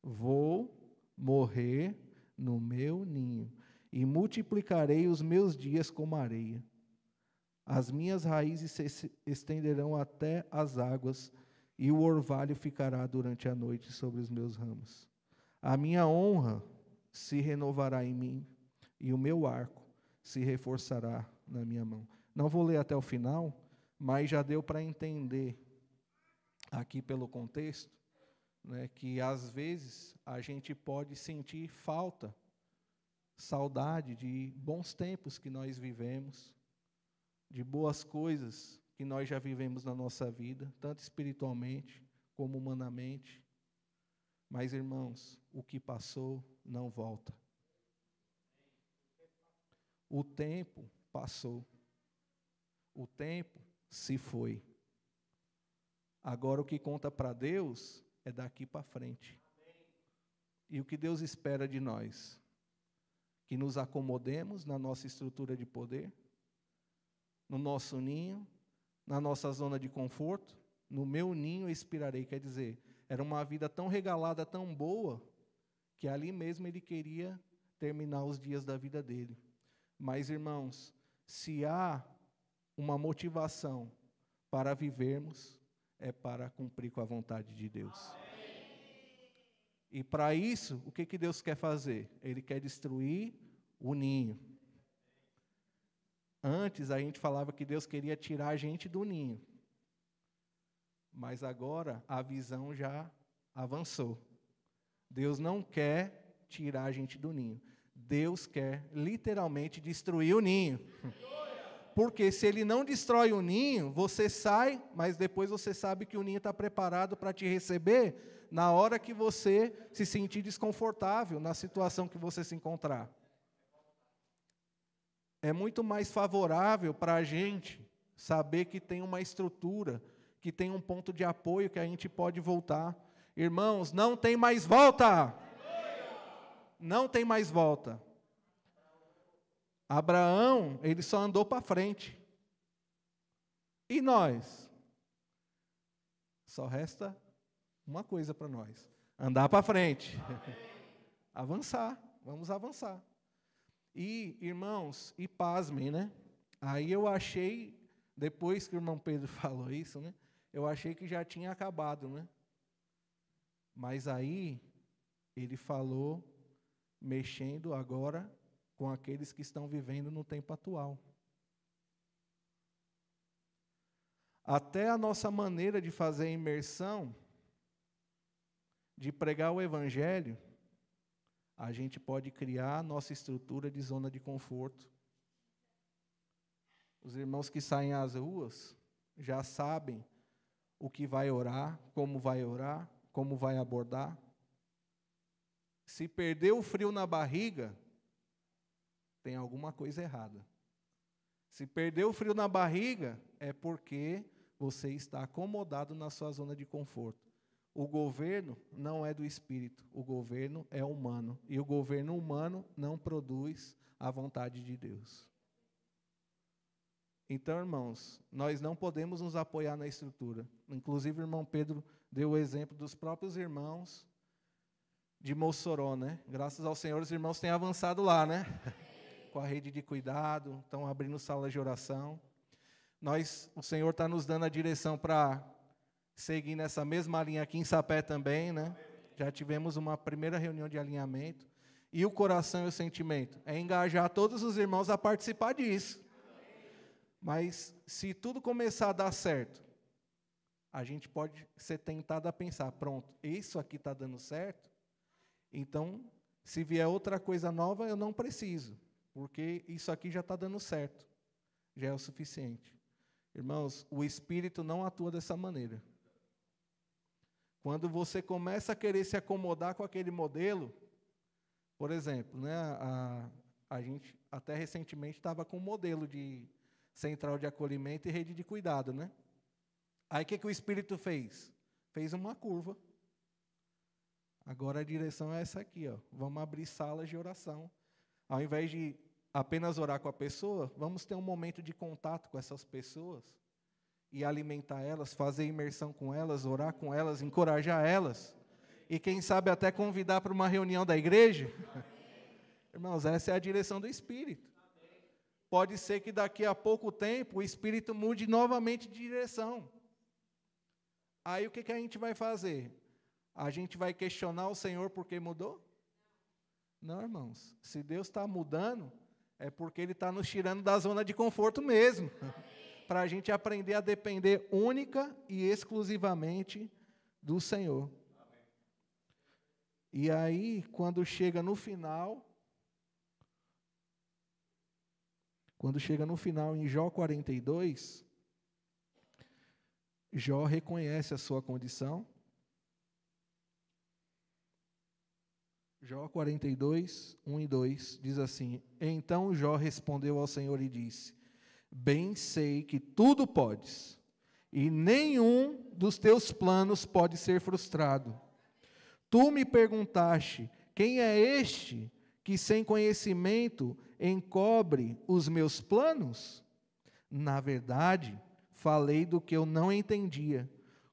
Vou morrer no meu ninho, e multiplicarei os meus dias como areia. As minhas raízes se estenderão até as águas, e o orvalho ficará durante a noite sobre os meus ramos. A minha honra se renovará em mim, e o meu arco se reforçará na minha mão. Não vou ler até o final, mas já deu para entender aqui pelo contexto, né, que às vezes a gente pode sentir falta, saudade de bons tempos que nós vivemos, de boas coisas que nós já vivemos na nossa vida, tanto espiritualmente como humanamente. Mas, irmãos, o que passou não volta. O tempo passou. O tempo se foi. Agora o que conta para Deus é daqui para frente. E o que Deus espera de nós? Que nos acomodemos na nossa estrutura de poder, no nosso ninho, na nossa zona de conforto. No meu ninho expirarei, quer dizer, era uma vida tão regalada, tão boa, que ali mesmo ele queria terminar os dias da vida dele. Mas, irmãos, se há uma motivação para vivermos, é para cumprir com a vontade de Deus. E para isso, o que Deus quer fazer? Ele quer destruir o ninho. Antes a gente falava que Deus queria tirar a gente do ninho. Mas agora a visão já avançou. Deus não quer tirar a gente do ninho. Deus quer literalmente destruir o ninho. Porque se Ele não destrói o ninho, você sai, mas depois você sabe que o ninho está preparado para te receber na hora que você se sentir desconfortável na situação que você se encontrar. É muito mais favorável para a gente saber que tem uma estrutura, que tem um ponto de apoio que a gente pode voltar. Irmãos, não tem mais volta! Não tem mais volta. Abraão, ele só andou para frente. E nós? Só resta uma coisa para nós: andar para frente. Avançar, vamos avançar. E, irmãos, e pasmem, né? Aí eu achei, depois que o irmão Pedro falou isso, né? Eu achei que já tinha acabado, né? Mas aí, ele falou, mexendo agora com aqueles que estão vivendo no tempo atual. Até a nossa maneira de fazer a imersão, de pregar o Evangelho, a gente pode criar a nossa estrutura de zona de conforto. Os irmãos que saem às ruas já sabem o que vai orar, como vai abordar. Se perder o frio na barriga, tem alguma coisa errada. Se perder o frio na barriga, é porque você está acomodado na sua zona de conforto. O governo não é do Espírito, o governo é humano. E o governo humano não produz a vontade de Deus. Então, irmãos, nós não podemos nos apoiar na estrutura. Inclusive, o irmão Pedro deu o exemplo dos próprios irmãos de Mossoró, né? Graças ao Senhor, os irmãos têm avançado lá, né? Com a rede de cuidado, estão abrindo salas de oração. O Senhor está nos dando a direção para seguir nessa mesma linha aqui em Sapé também, né? Já tivemos uma primeira reunião de alinhamento. E o coração e o sentimento é engajar todos os irmãos a participar disso. Mas se tudo começar a dar certo, a gente pode ser tentado a pensar, pronto, isso aqui está dando certo, então, se vier outra coisa nova, eu não preciso, porque isso aqui já está dando certo, já é o suficiente. Irmãos, o Espírito não atua dessa maneira. Quando você começa a querer se acomodar com aquele modelo, por exemplo, né, a gente até recentemente estava com um modelo de central de acolhimento e rede de cuidado, né? Aí o que o Espírito fez? Fez uma curva. Agora a direção é essa aqui, ó. Vamos abrir salas de oração. Ao invés de apenas orar com a pessoa, vamos ter um momento de contato com essas pessoas e alimentar elas, fazer imersão com elas, orar com elas, encorajar elas. E quem sabe até convidar para uma reunião da igreja. Irmãos, essa é a direção do Espírito. Pode ser que daqui a pouco tempo o Espírito mude novamente de direção. Aí o que a gente vai fazer? A gente vai questionar o Senhor porque mudou? Não, irmãos. Se Deus está mudando, é porque Ele está nos tirando da zona de conforto mesmo. Para a gente aprender a depender única e exclusivamente do Senhor. E aí, quando chega no final, em Jó 42, Jó reconhece a sua condição. Jó 42, 1 e 2, diz assim: Então Jó respondeu ao Senhor e disse: Bem sei que tudo podes, e nenhum dos teus planos pode ser frustrado. Tu me perguntaste, quem é este que sem conhecimento encobre os meus planos? Na verdade, falei do que eu não entendia,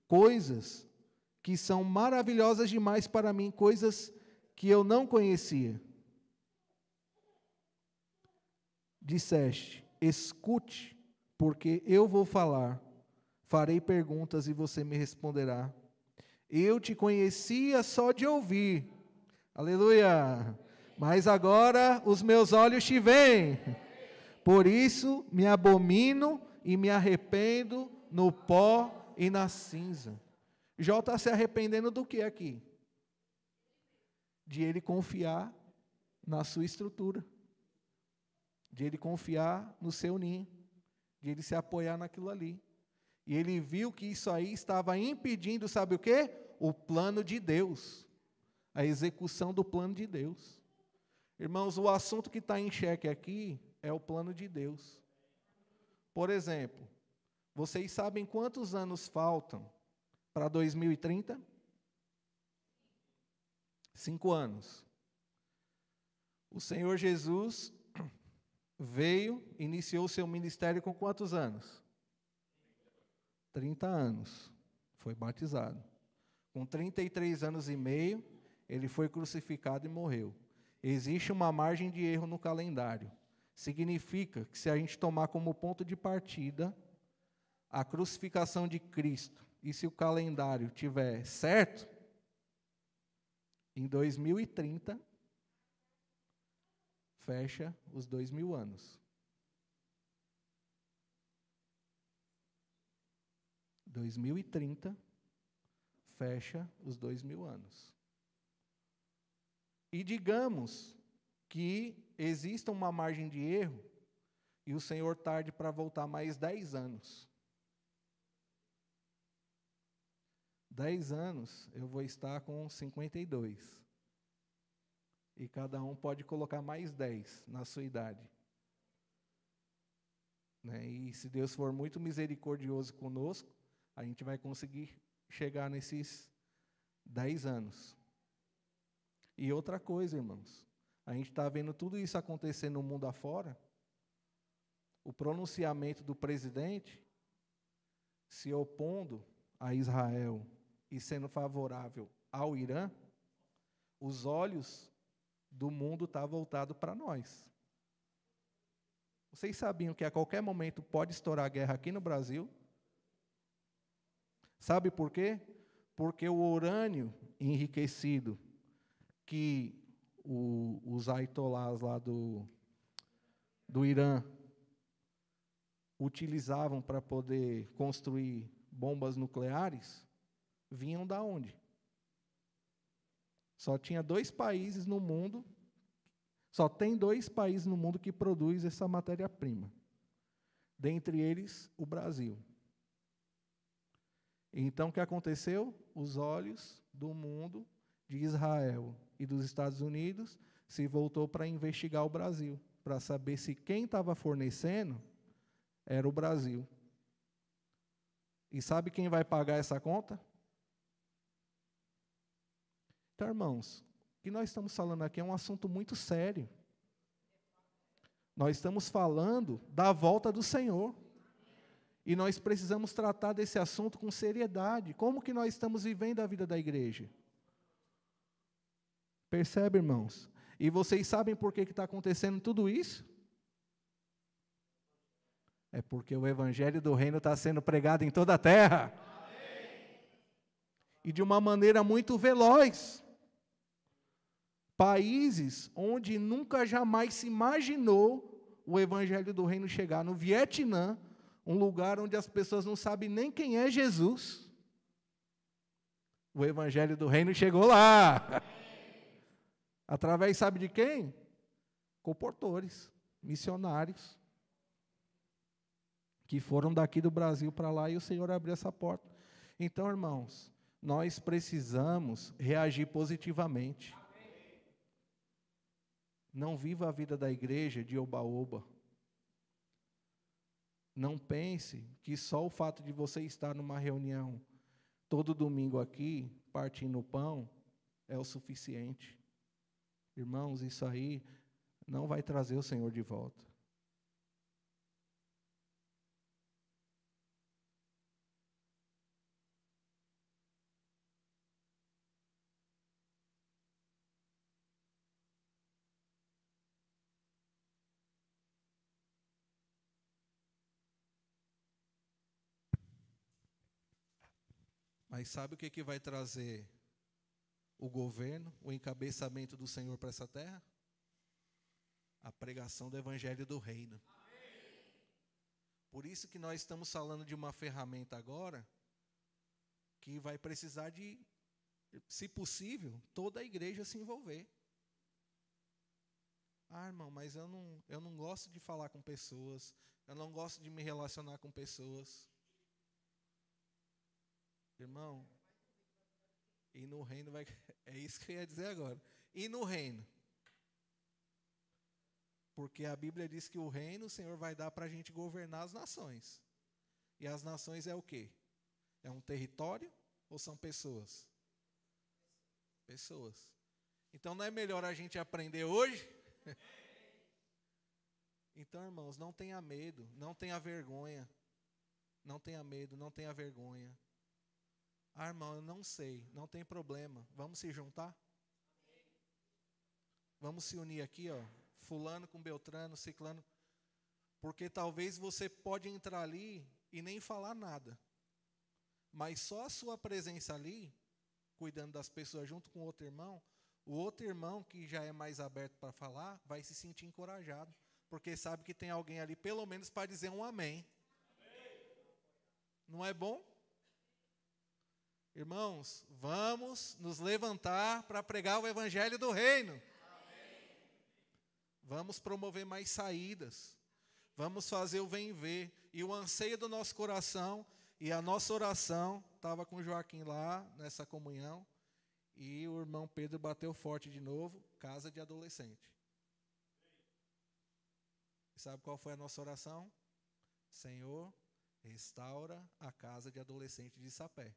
coisas que são maravilhosas demais para mim, coisas que eu não conhecia. Disseste, escute, porque eu vou falar, farei perguntas e você me responderá. Eu te conhecia só de ouvir, aleluia, mas agora os meus olhos te veem, por isso me abomino e me arrependo no pó e na cinza. Jó está se arrependendo do que aqui? De ele confiar na sua estrutura, de ele confiar no seu ninho, de ele se apoiar naquilo ali. E ele viu que isso aí estava impedindo, sabe o quê? O plano de Deus, a execução do plano de Deus. Irmãos, o assunto que está em xeque aqui é o plano de Deus. Por exemplo, vocês sabem quantos anos faltam para 2030? 5 anos. O Senhor Jesus veio, iniciou seu ministério com quantos anos? 30 anos. Foi batizado. Com 33 anos e meio, ele foi crucificado e morreu. Existe uma margem de erro no calendário. Significa que se a gente tomar como ponto de partida a crucificação de Cristo, e se o calendário tiver certo, em 2030, fecha os 2000 anos. 2030, fecha os 2000 anos. E digamos que exista uma margem de erro e o Senhor tarde para voltar mais 10 anos. 10 anos eu vou estar com 52. E cada um pode colocar mais 10 na sua idade. Né? E se Deus for muito misericordioso conosco, a gente vai conseguir chegar nesses 10 anos. E outra coisa, irmãos, a gente está vendo tudo isso acontecer no mundo afora. O pronunciamento do presidente se opondo a Israel e sendo favorável ao Irã, os olhos do mundo estão voltados para nós. Vocês sabiam que a qualquer momento pode estourar guerra aqui no Brasil? Sabe por quê? Porque o urânio enriquecido que os aitolás lá do Irã utilizavam para poder construir bombas nucleares, vinham da onde? Só tinha 2 países no mundo, só tem 2 países no mundo que produzem essa matéria-prima. Dentre eles, o Brasil. Então, o que aconteceu? Os olhos do mundo, de Israel e dos Estados Unidos, se voltou para investigar o Brasil, para saber se quem estava fornecendo era o Brasil. E sabe quem vai pagar essa conta? Então, irmãos, o que nós estamos falando aqui é um assunto muito sério. Nós estamos falando da volta do Senhor. E nós precisamos tratar desse assunto com seriedade. Como que nós estamos vivendo a vida da igreja? Percebe, irmãos? E vocês sabem por que está acontecendo tudo isso? É porque o evangelho do reino está sendo pregado em toda a terra. E de uma maneira muito veloz. Países onde nunca jamais se imaginou o evangelho do reino chegar. No Vietnã, um lugar onde as pessoas não sabem nem quem é Jesus. O evangelho do reino chegou lá. Através, sabe de quem? Comportores, missionários, que foram daqui do Brasil para lá e o Senhor abriu essa porta. Então, irmãos, nós precisamos reagir positivamente. Não viva a vida da igreja de oba-oba. Não pense que só o fato de você estar numa reunião todo domingo aqui, partindo o pão, é o suficiente. Irmãos, isso aí não vai trazer o Senhor de volta. Mas sabe o que vai trazer o governo, o encabeçamento do Senhor para essa terra? A pregação do evangelho do reino. Por isso que nós estamos falando de uma ferramenta agora que vai precisar de, se possível, toda a igreja se envolver. Ah, irmão, mas eu não gosto de falar com pessoas, eu não gosto de me relacionar com pessoas. Irmão, e no reino vai... É isso que eu ia dizer agora. E no reino? Porque a Bíblia diz que o reino o Senhor vai dar para a gente governar as nações. E as nações é o quê? É um território ou são pessoas? Pessoas. Então não é melhor a gente aprender hoje? Então, irmãos, não tenha medo, não tenha vergonha. Não tenha medo, não tenha vergonha. Ah, irmão, eu não sei, não tem problema. Vamos se juntar? Vamos se unir aqui, ó. Fulano com Beltrano, Ciclano. Porque talvez você pode entrar ali e nem falar nada. Mas só a sua presença ali, cuidando das pessoas junto com o outro irmão que já é mais aberto para falar, vai se sentir encorajado. Porque sabe que tem alguém ali, pelo menos, para dizer um amém. Não é bom? Irmãos, vamos nos levantar para pregar o evangelho do reino. Amém. Vamos promover mais saídas. Vamos fazer o vem ver. E o anseio do nosso coração e a nossa oração, estava com o Joaquim lá nessa comunhão, e o irmão Pedro bateu forte de novo, casa de adolescente. E sabe qual foi a nossa oração? Senhor, restaura a casa de adolescente de Sapé.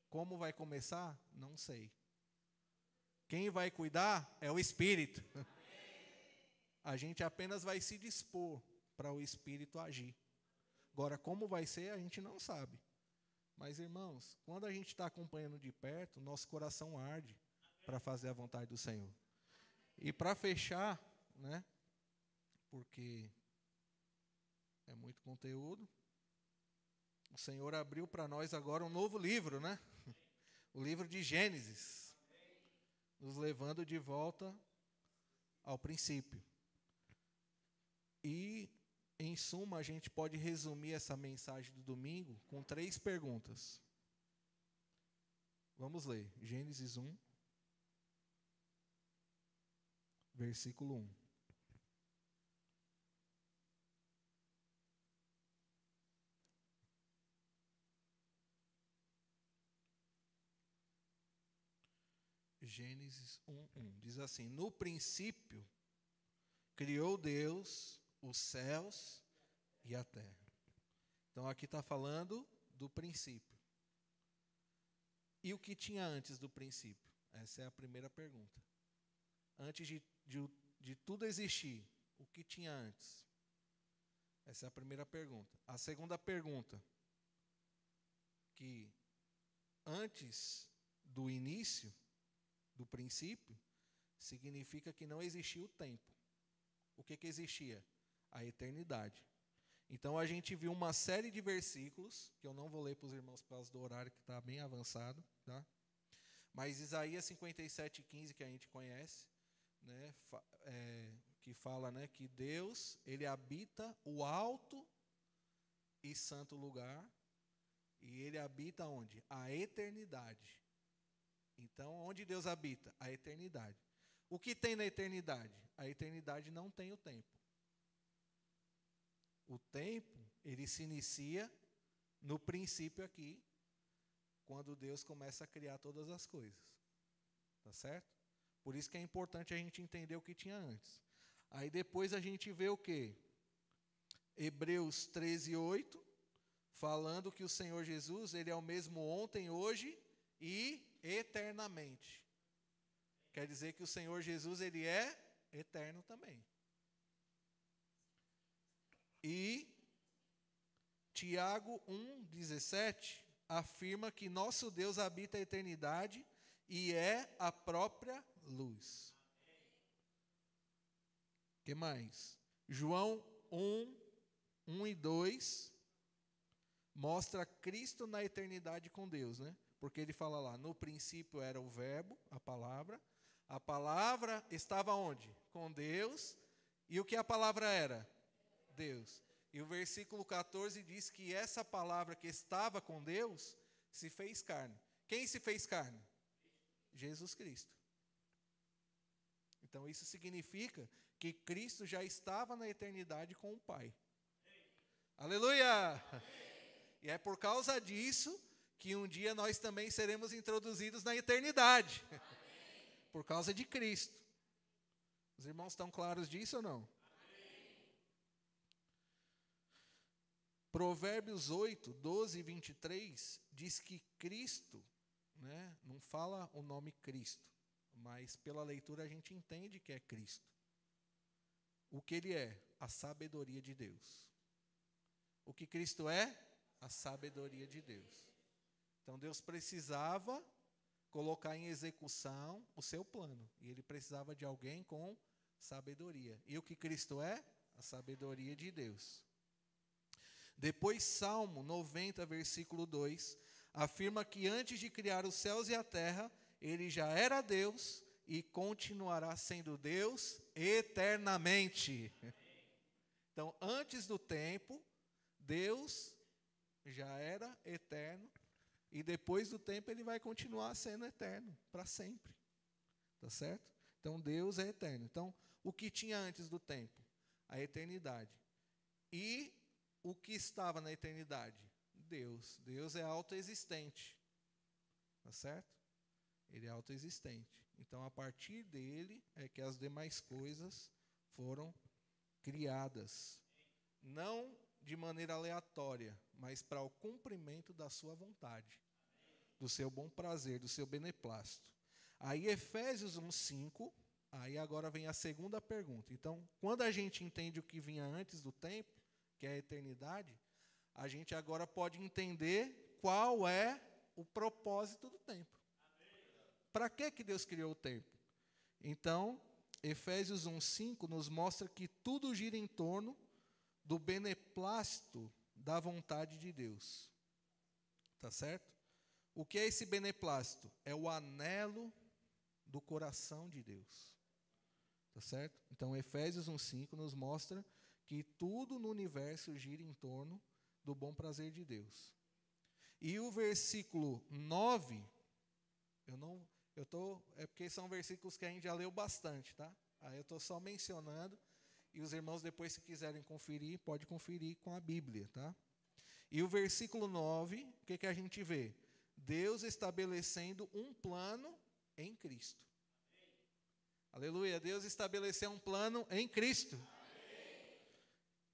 Como vai começar? Não sei. Quem vai cuidar é o Espírito. A gente apenas vai se dispor para o Espírito agir. Agora, como vai ser, a gente não sabe. Mas, irmãos, quando a gente está acompanhando de perto, nosso coração arde para fazer a vontade do Senhor. E para fechar, né, porque é muito conteúdo, o Senhor abriu para nós agora um novo livro, né? O livro de Gênesis, nos levando de volta ao princípio. E, em suma, a gente pode resumir essa mensagem do domingo com 3 perguntas. Vamos ler, Gênesis 1, versículo 1. Gênesis 1:1 diz assim: no princípio criou Deus os céus e a terra. Então aqui está falando do princípio. E o que tinha antes do princípio? Essa é a primeira pergunta. Antes de tudo existir, o que tinha antes? Essa é a primeira pergunta. A segunda pergunta, que antes do início, do princípio, significa que não existia o tempo. O que existia? A eternidade. Então a gente viu uma série de versículos, que eu não vou ler para os irmãos por causa do horário que está bem avançado, tá? Mas Isaías 57:15, que a gente conhece, né, que fala, né, que Deus, ele habita o alto e santo lugar, e ele habita onde? A eternidade. Então, onde Deus habita? A eternidade. O que tem na eternidade? A eternidade não tem o tempo. O tempo, ele se inicia no princípio aqui, quando Deus começa a criar todas as coisas. Tá certo? Por isso que é importante a gente entender o que tinha antes. Aí depois a gente vê o quê? Hebreus 13:8, falando que o Senhor Jesus, ele é o mesmo ontem, hoje e eternamente. Quer dizer que o Senhor Jesus, ele é eterno também. E Tiago 1:17 afirma que nosso Deus habita a eternidade e é a própria luz. O que mais? João 1 e 2 mostra Cristo na eternidade com Deus, né? Porque ele fala lá, no princípio era o verbo, a palavra estava onde? Com Deus, e o que a palavra era? Deus. E o versículo 14 diz que essa palavra que estava com Deus se fez carne. Quem se fez carne? Jesus Cristo. Então isso significa que Cristo já estava na eternidade com o Pai. Aleluia! E é por causa disso que um dia nós também seremos introduzidos na eternidade. Por causa de Cristo. Os irmãos estão claros disso ou não? Provérbios 8, 12 e 23 diz que Cristo, né, não fala o nome Cristo, mas pela leitura a gente entende que é Cristo. O que ele é? A sabedoria de Deus. O que Cristo é? A sabedoria de Deus. Então Deus precisava colocar em execução o seu plano. E ele precisava de alguém com sabedoria. E o que Cristo é? A sabedoria de Deus. Depois, Salmo 90, versículo 2, afirma que antes de criar os céus e a terra, ele já era Deus e continuará sendo Deus eternamente. Então, antes do tempo, Deus já era eterno e depois do tempo ele vai continuar sendo eterno para sempre. Tá certo? Então, Deus é eterno. Então, o que tinha antes do tempo? A eternidade. E o que estava na eternidade? Deus. Deus é autoexistente. Tá certo? Ele é autoexistente. Então, a partir dele é que as demais coisas foram criadas. Não de maneira aleatória, mas para o cumprimento da sua vontade, do seu bom prazer, do seu beneplácito. Aí, Efésios 1:5, aí agora vem a segunda pergunta. Então, quando a gente entende o que vinha antes do tempo, que é a eternidade, a gente agora pode entender qual é o propósito do tempo. Para que Deus criou o tempo? Então, Efésios 1:5 nos mostra que tudo gira em torno do beneplácito da vontade de Deus. Tá certo? O que é esse beneplácito? É o anelo do coração de Deus. Tá certo? Então, Efésios 1:5 nos mostra que tudo no universo gira em torno do bom prazer de Deus. E o versículo 9, é porque são versículos que a gente já leu bastante, tá? Aí eu estou só mencionando, e os irmãos depois, se quiserem conferir, pode conferir com a Bíblia, tá? E o versículo 9, o que a gente vê? Deus estabelecendo um plano em Cristo. Aleluia, Deus estabeleceu um plano em Cristo.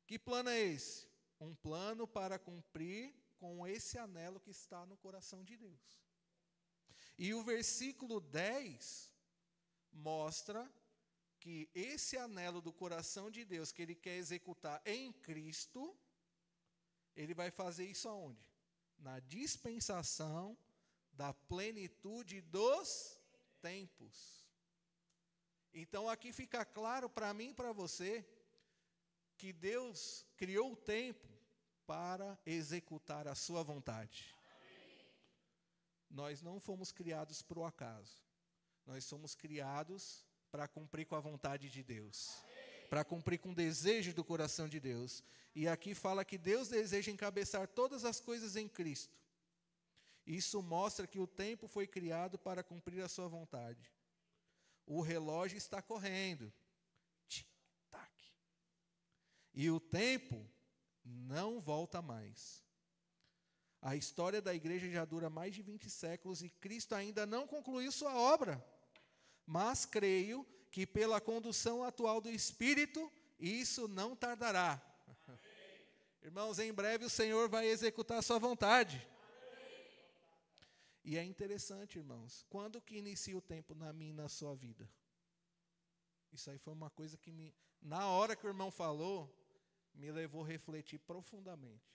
Que plano é esse? Um plano para cumprir com esse anelo que está no coração de Deus. E o versículo 10 mostra que esse anelo do coração de Deus, que Ele quer executar em Cristo, Ele vai fazer isso aonde? Na dispensação da plenitude dos tempos. Então aqui fica claro para mim e para você que Deus criou o tempo para executar a sua vontade. Nós não fomos criados por acaso. Nós somos criados para cumprir com a vontade de Deus, para cumprir com o desejo do coração de Deus. E aqui fala que Deus deseja encabeçar todas as coisas em Cristo. Isso mostra que o tempo foi criado para cumprir a sua vontade. O relógio está correndo. Tic-tac. E o tempo não volta mais. A história da igreja já dura mais de 20 séculos e Cristo ainda não concluiu sua obra. Mas creio que pela condução atual do Espírito, isso não tardará. Irmãos, em breve o Senhor vai executar a sua vontade. E é interessante, irmãos, quando que inicia o tempo na minha e na sua vida? Isso aí foi uma coisa que na hora que o irmão falou, me levou a refletir profundamente.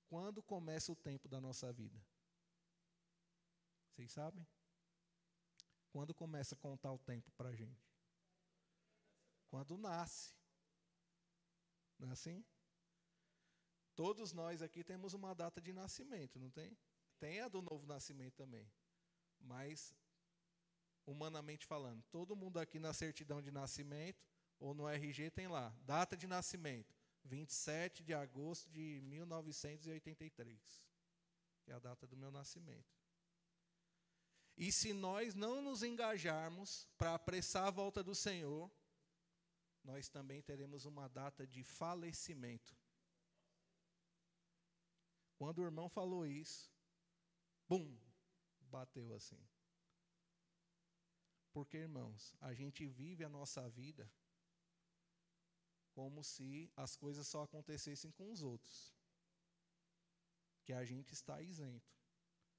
Quando começa o tempo da nossa vida? Vocês sabem? Quando começa a contar o tempo para a gente? Quando nasce. Não é assim? Todos nós aqui temos uma data de nascimento, não tem? Tem a do novo nascimento também. Mas, humanamente falando, todo mundo aqui na certidão de nascimento, ou no RG tem lá, data de nascimento, 27 de agosto de 1983, que é a data do meu nascimento. E se nós não nos engajarmos para apressar a volta do Senhor, nós também teremos uma data de falecimento. Quando o irmão falou isso, bum, bateu assim. Porque, irmãos, a gente vive a nossa vida como se as coisas só acontecessem com os outros. Que a gente está isento.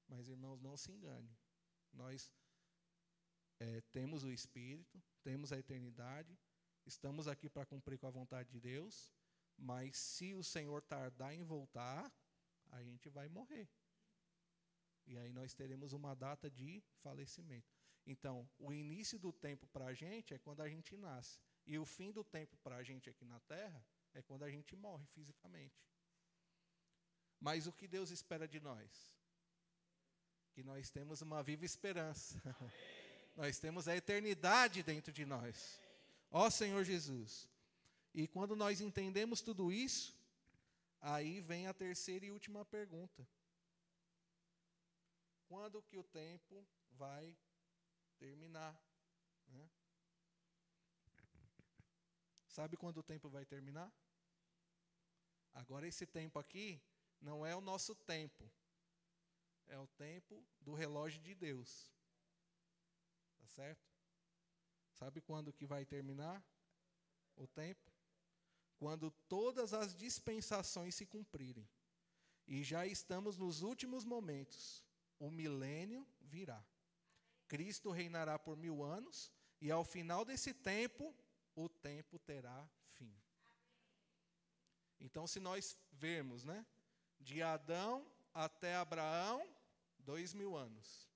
Mas, irmãos, não se engane. Nós temos o Espírito, temos a eternidade, estamos aqui para cumprir com a vontade de Deus, mas se o Senhor tardar em voltar, a gente vai morrer. E aí nós teremos uma data de falecimento. Então, o início do tempo para a gente é quando a gente nasce. E o fim do tempo para a gente aqui na Terra é quando a gente morre fisicamente. Mas o que Deus espera de nós? Que nós temos uma viva esperança. Nós temos a eternidade dentro de nós. Ó Senhor Jesus. E quando nós entendemos tudo isso, aí vem a terceira e última pergunta. Quando que o tempo vai terminar? Né? Sabe quando o tempo vai terminar? Agora esse tempo aqui não é o nosso tempo. É o tempo do relógio de Deus. Tá certo? Sabe quando que vai terminar o tempo? Quando todas as dispensações se cumprirem. E já estamos nos últimos momentos. O milênio virá. Cristo reinará por 1000 anos. E ao final desse tempo, o tempo terá fim. Então, se nós vermos, né? De Adão até Abraão, 2000 anos.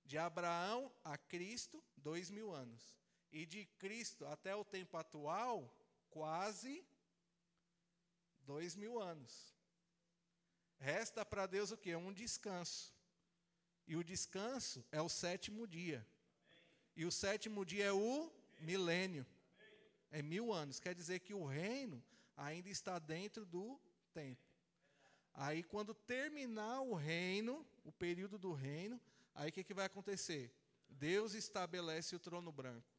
De Abraão a Cristo, 2000 anos. E de Cristo até o tempo atual, quase 2000 anos. Resta para Deus o quê? Um descanso. E o descanso é o 7º dia. E o 7º dia é o milênio. É 1000 anos. Quer dizer que o reino ainda está dentro do tempo. Aí quando terminar o reino, o período do reino, aí o que vai acontecer? Deus estabelece o trono branco.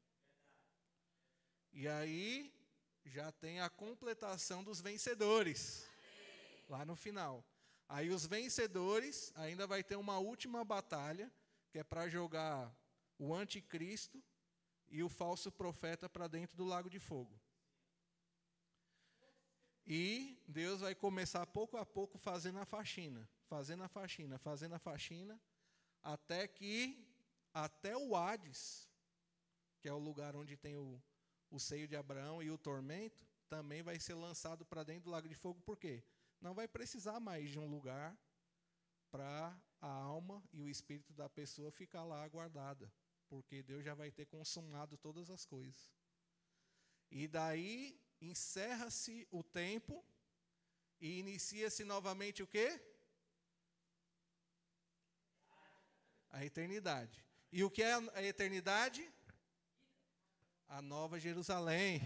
E aí já tem a completação dos vencedores. Lá no final. Aí os vencedores ainda vai ter uma última batalha, que é para jogar o anticristo e o falso profeta para dentro do lago de fogo. E Deus vai começar pouco a pouco fazendo a faxina, fazendo a faxina, fazendo a faxina, até o Hades, que é o lugar onde tem o seio de Abraão e o tormento, também vai ser lançado para dentro do lago de fogo. Por quê? Não vai precisar mais de um lugar para a alma e o espírito da pessoa ficar lá guardada, porque Deus já vai ter consumado todas as coisas. E daí encerra-se o tempo e inicia-se novamente o quê? A eternidade. E o que é a eternidade? A Nova Jerusalém.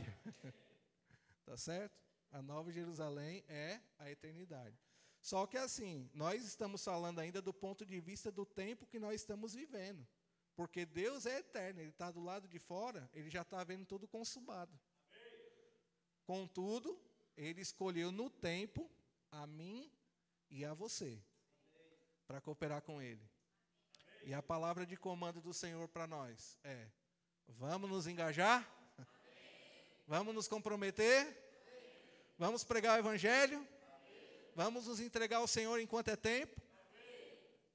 Tá certo? A Nova Jerusalém é a eternidade. Só que assim, nós estamos falando ainda do ponto de vista do tempo que nós estamos vivendo. Porque Deus é eterno, Ele está do lado de fora, Ele já está vendo tudo consumado. Contudo, Ele escolheu no tempo a mim e a você para cooperar com Ele. E a palavra de comando do Senhor para nós é: vamos nos engajar? Vamos nos comprometer? Vamos pregar o Evangelho? Vamos nos entregar ao Senhor enquanto é tempo?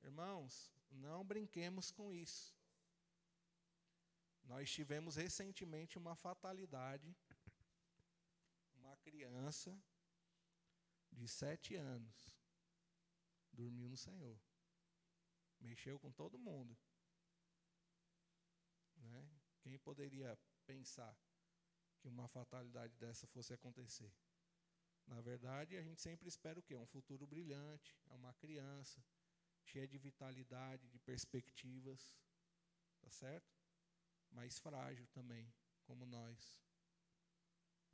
Irmãos, não brinquemos com isso. Nós tivemos recentemente uma fatalidade. Uma criança de 7 anos dormiu no Senhor. Mexeu com todo mundo. Né? Quem poderia pensar que uma fatalidade dessa fosse acontecer? Na verdade, a gente sempre espera o quê? Um futuro brilhante, é uma criança, cheia de vitalidade, de perspectivas, tá certo? Mas frágil também, como nós.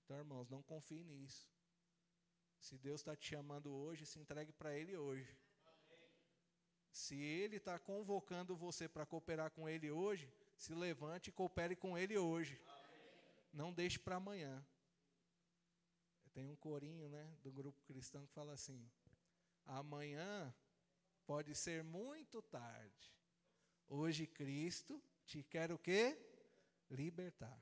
Então, irmãos, não confie nisso. Se Deus está te chamando hoje, se entregue para Ele hoje. Se Ele está convocando você para cooperar com Ele hoje, se levante e coopere com Ele hoje. Não deixe para amanhã. Tem um corinho, né, do grupo cristão que fala assim: amanhã pode ser muito tarde. Hoje Cristo te quer o quê? Libertar.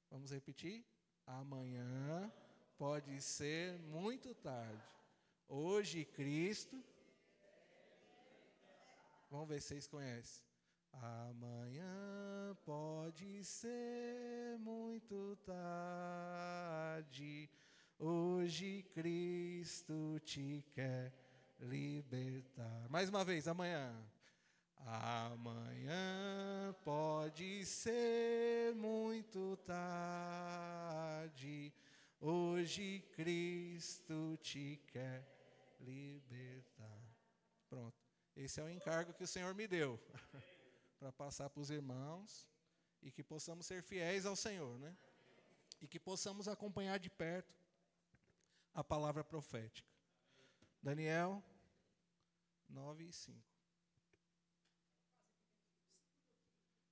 Vamos repetir? Amanhã pode ser muito tarde. Hoje Cristo. Vamos ver se vocês conhecem. Amanhã pode ser muito tarde. Hoje Cristo te quer libertar. Mais uma vez, amanhã. Amanhã pode ser muito tarde. Hoje Cristo te quer libertar. Pronto. Esse é o encargo que o Senhor me deu. Para passar para os irmãos. E que possamos ser fiéis ao Senhor, né? E que possamos acompanhar de perto a palavra profética. Daniel 9:5.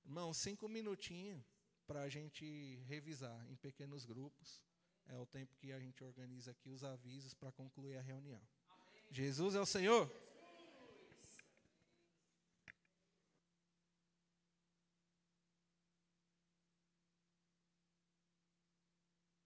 Irmão, 5 minutinhos para a gente revisar em pequenos grupos. É o tempo que a gente organiza aqui os avisos para concluir a reunião. Amém. Jesus é o Senhor.